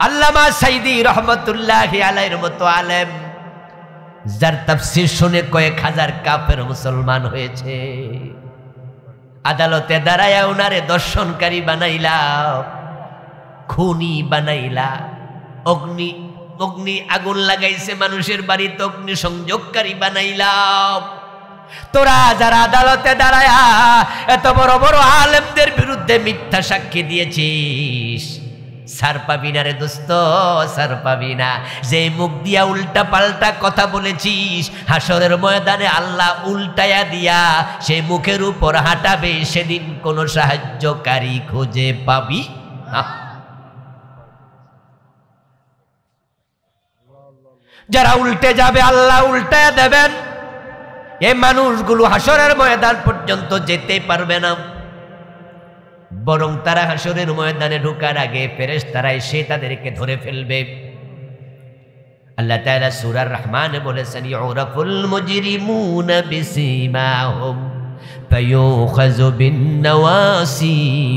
আল্লামা সাইদি রহমতুল্লাহি আলাইহির মতো আলেম, যার তাফসীর শুনে কয়েক হাজার কাফের মুসলমান হয়েছে, আদালতে দাঁড়ায়া উনারে দর্শনকারী বানাইলা, খুনি বানাইলা। অগ্নি আগুন লাগাইছে মানুষের বাড়িতে, অগ্নি সংযোগকারী বানাইলাম। তোরা যারা আদালতে দাঁড়ায়া এত বড় বড় আলেমদের বিরুদ্ধে বিরুদ্ধে মিথ্যা সাক্ষী দিয়েছিস, সার পাবি না রে দোস্ত, সার পাবি না। যে মুখ দিয়া উল্টা পাল্টা কথা বলেছিস, হাসরের ময়দানে আল্লাহ উল্টায়া দিয়া সে মুখের উপর হাঁটাবে, সেদিন কোনো সাহায্যকারী খুঁজে পাবি না। যারা উল্টে যাবে আল্লাহ উল্টায়া দেবেন। এই মানুষগুলো হাসরের ময়দান পর্যন্ত যেতে পারবে না, বরং তারা হাসরের ময়দানে ঢোকার আগে ফেরেশতারা এসে তাদেরকে ধরে ফেলবে। আল্লাহ তাআলা সূরা রহমানে বলেছেন, ইউরাফুল মুজরিমুনা বিসীমাহুম ফায়ুখাযু বিন-নাওয়াসি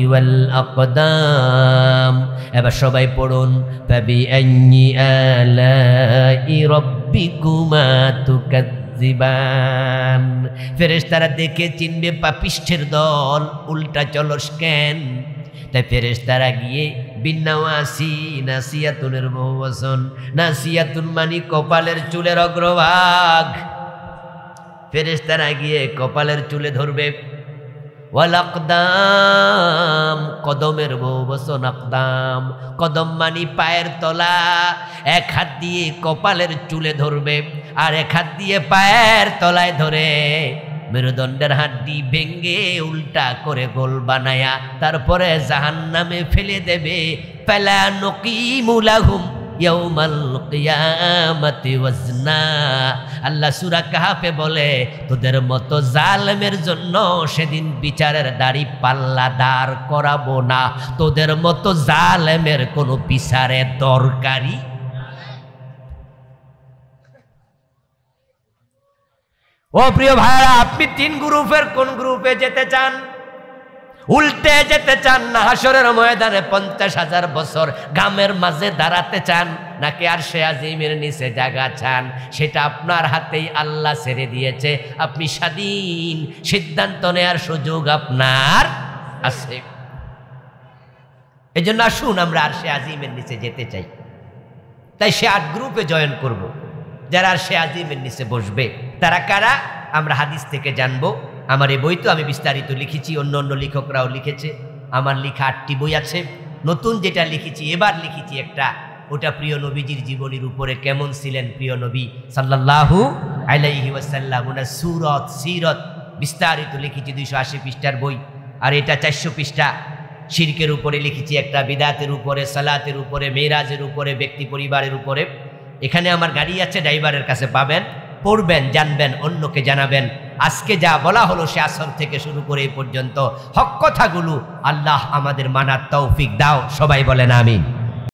ওয়াল আকদাম। এবার সবাই পড়ুন, ফাবিআইয়ি আলাই রাব্বিকুমা তুকাজ্জিবান। ফেরেশতারা দেখে চিনবে পাপিষ্ঠের দল, উল্টা চলস কেন? তাই ফেরেশতারা গিয়ে বিন-নাওয়াসি, নাসিয়াতুনের বহুবচন, নাসিয়াতুন মানে কপালের চুলের অগ্রভাগ। ফেরেশতারা গিয়ে কপালের চুলে ধরবে। ওয়াল আকদাম, কদমের বহুবচন আকদাম, কদম মানে পায়ের তলা। এক হাত দিয়ে কপালের চুলে ধরবে, আর এক হাত দিয়ে পায়ের তলায় ধরে মেরুদণ্ডের হাড্ডি ভেঙ্গে উল্টা করে গোল বানায়া তারপরে জাহান্নামে ফেলে দেবে। ফালা নুকিমু লাহুম ইয়াউমাল কিয়ামাতি ওয়াজনা। আল্লাহ সূরা কাহাফে বলে, তোদের মতো জালেমের জন্য সেদিন বিচারের দাড়ি পাল্লা দাঁড় করাবো না, তোদের মতো জালেমের কোনো বিচারের দরকারই। ও প্রিয় ভাইরা, আপনি 3 গ্রুপের কোন গ্রুপে যেতে চান? উল্টে যেতে চান, না হাসরের ময়দানে 50,000 বছর ঘামের মাঝে দাঁড়াতে চান, নাকি আরশে আজিমের নিচে জায়গা চান? সেটা আপনার হাতেই আল্লাহ ছেড়ে দিয়েছে। আপনি স্বাধীন, সিদ্ধান্ত নেওয়ার সুযোগ আপনার আছে। এই জন্য আসুন আমরা আরশে আজিমের নিচে যেতে চাই। তাই সে 8 গ্রুপে জয়েন করব। যারা আরশে আজিমের নিচে বসবে তারা কারা আমরা হাদিস থেকে জানবো। আমার এই বই তো আমি বিস্তারিত লিখেছি, অন্য অন্য লেখকরাও লিখেছে। আমার লেখা 8টি বই আছে। নতুন যেটা লিখেছি, এবার লিখেছি একটা, ওটা প্রিয় নবীজির জীবনীর উপরে, কেমন ছিলেন প্রিয় নবী সাল্লাল্লাহু আলাইহি ওয়াসাল্লাম, ওনার সুরত সিরত বিস্তারিত লিখেছি। 280 পৃষ্ঠার বই। আর এটা 400 পৃষ্ঠা। শিরকের উপরে লিখেছি একটা, বিদাতের উপরে, সালাতের উপরে, মেরাজের উপরে, ব্যক্তি পরিবারের উপরে। এখানে আমার গাড়ি আছে, ড্রাইভারের কাছে পাবেন, পড়বেন, জানবেন, অন্যকে জানাবেন। আজকে যা বলা হলো সে আসর থেকে শুরু করে এই পর্যন্ত হক কথাগুলো আল্লাহ আমাদের মানার তৌফিক দাও। সবাই বলেন আমিন।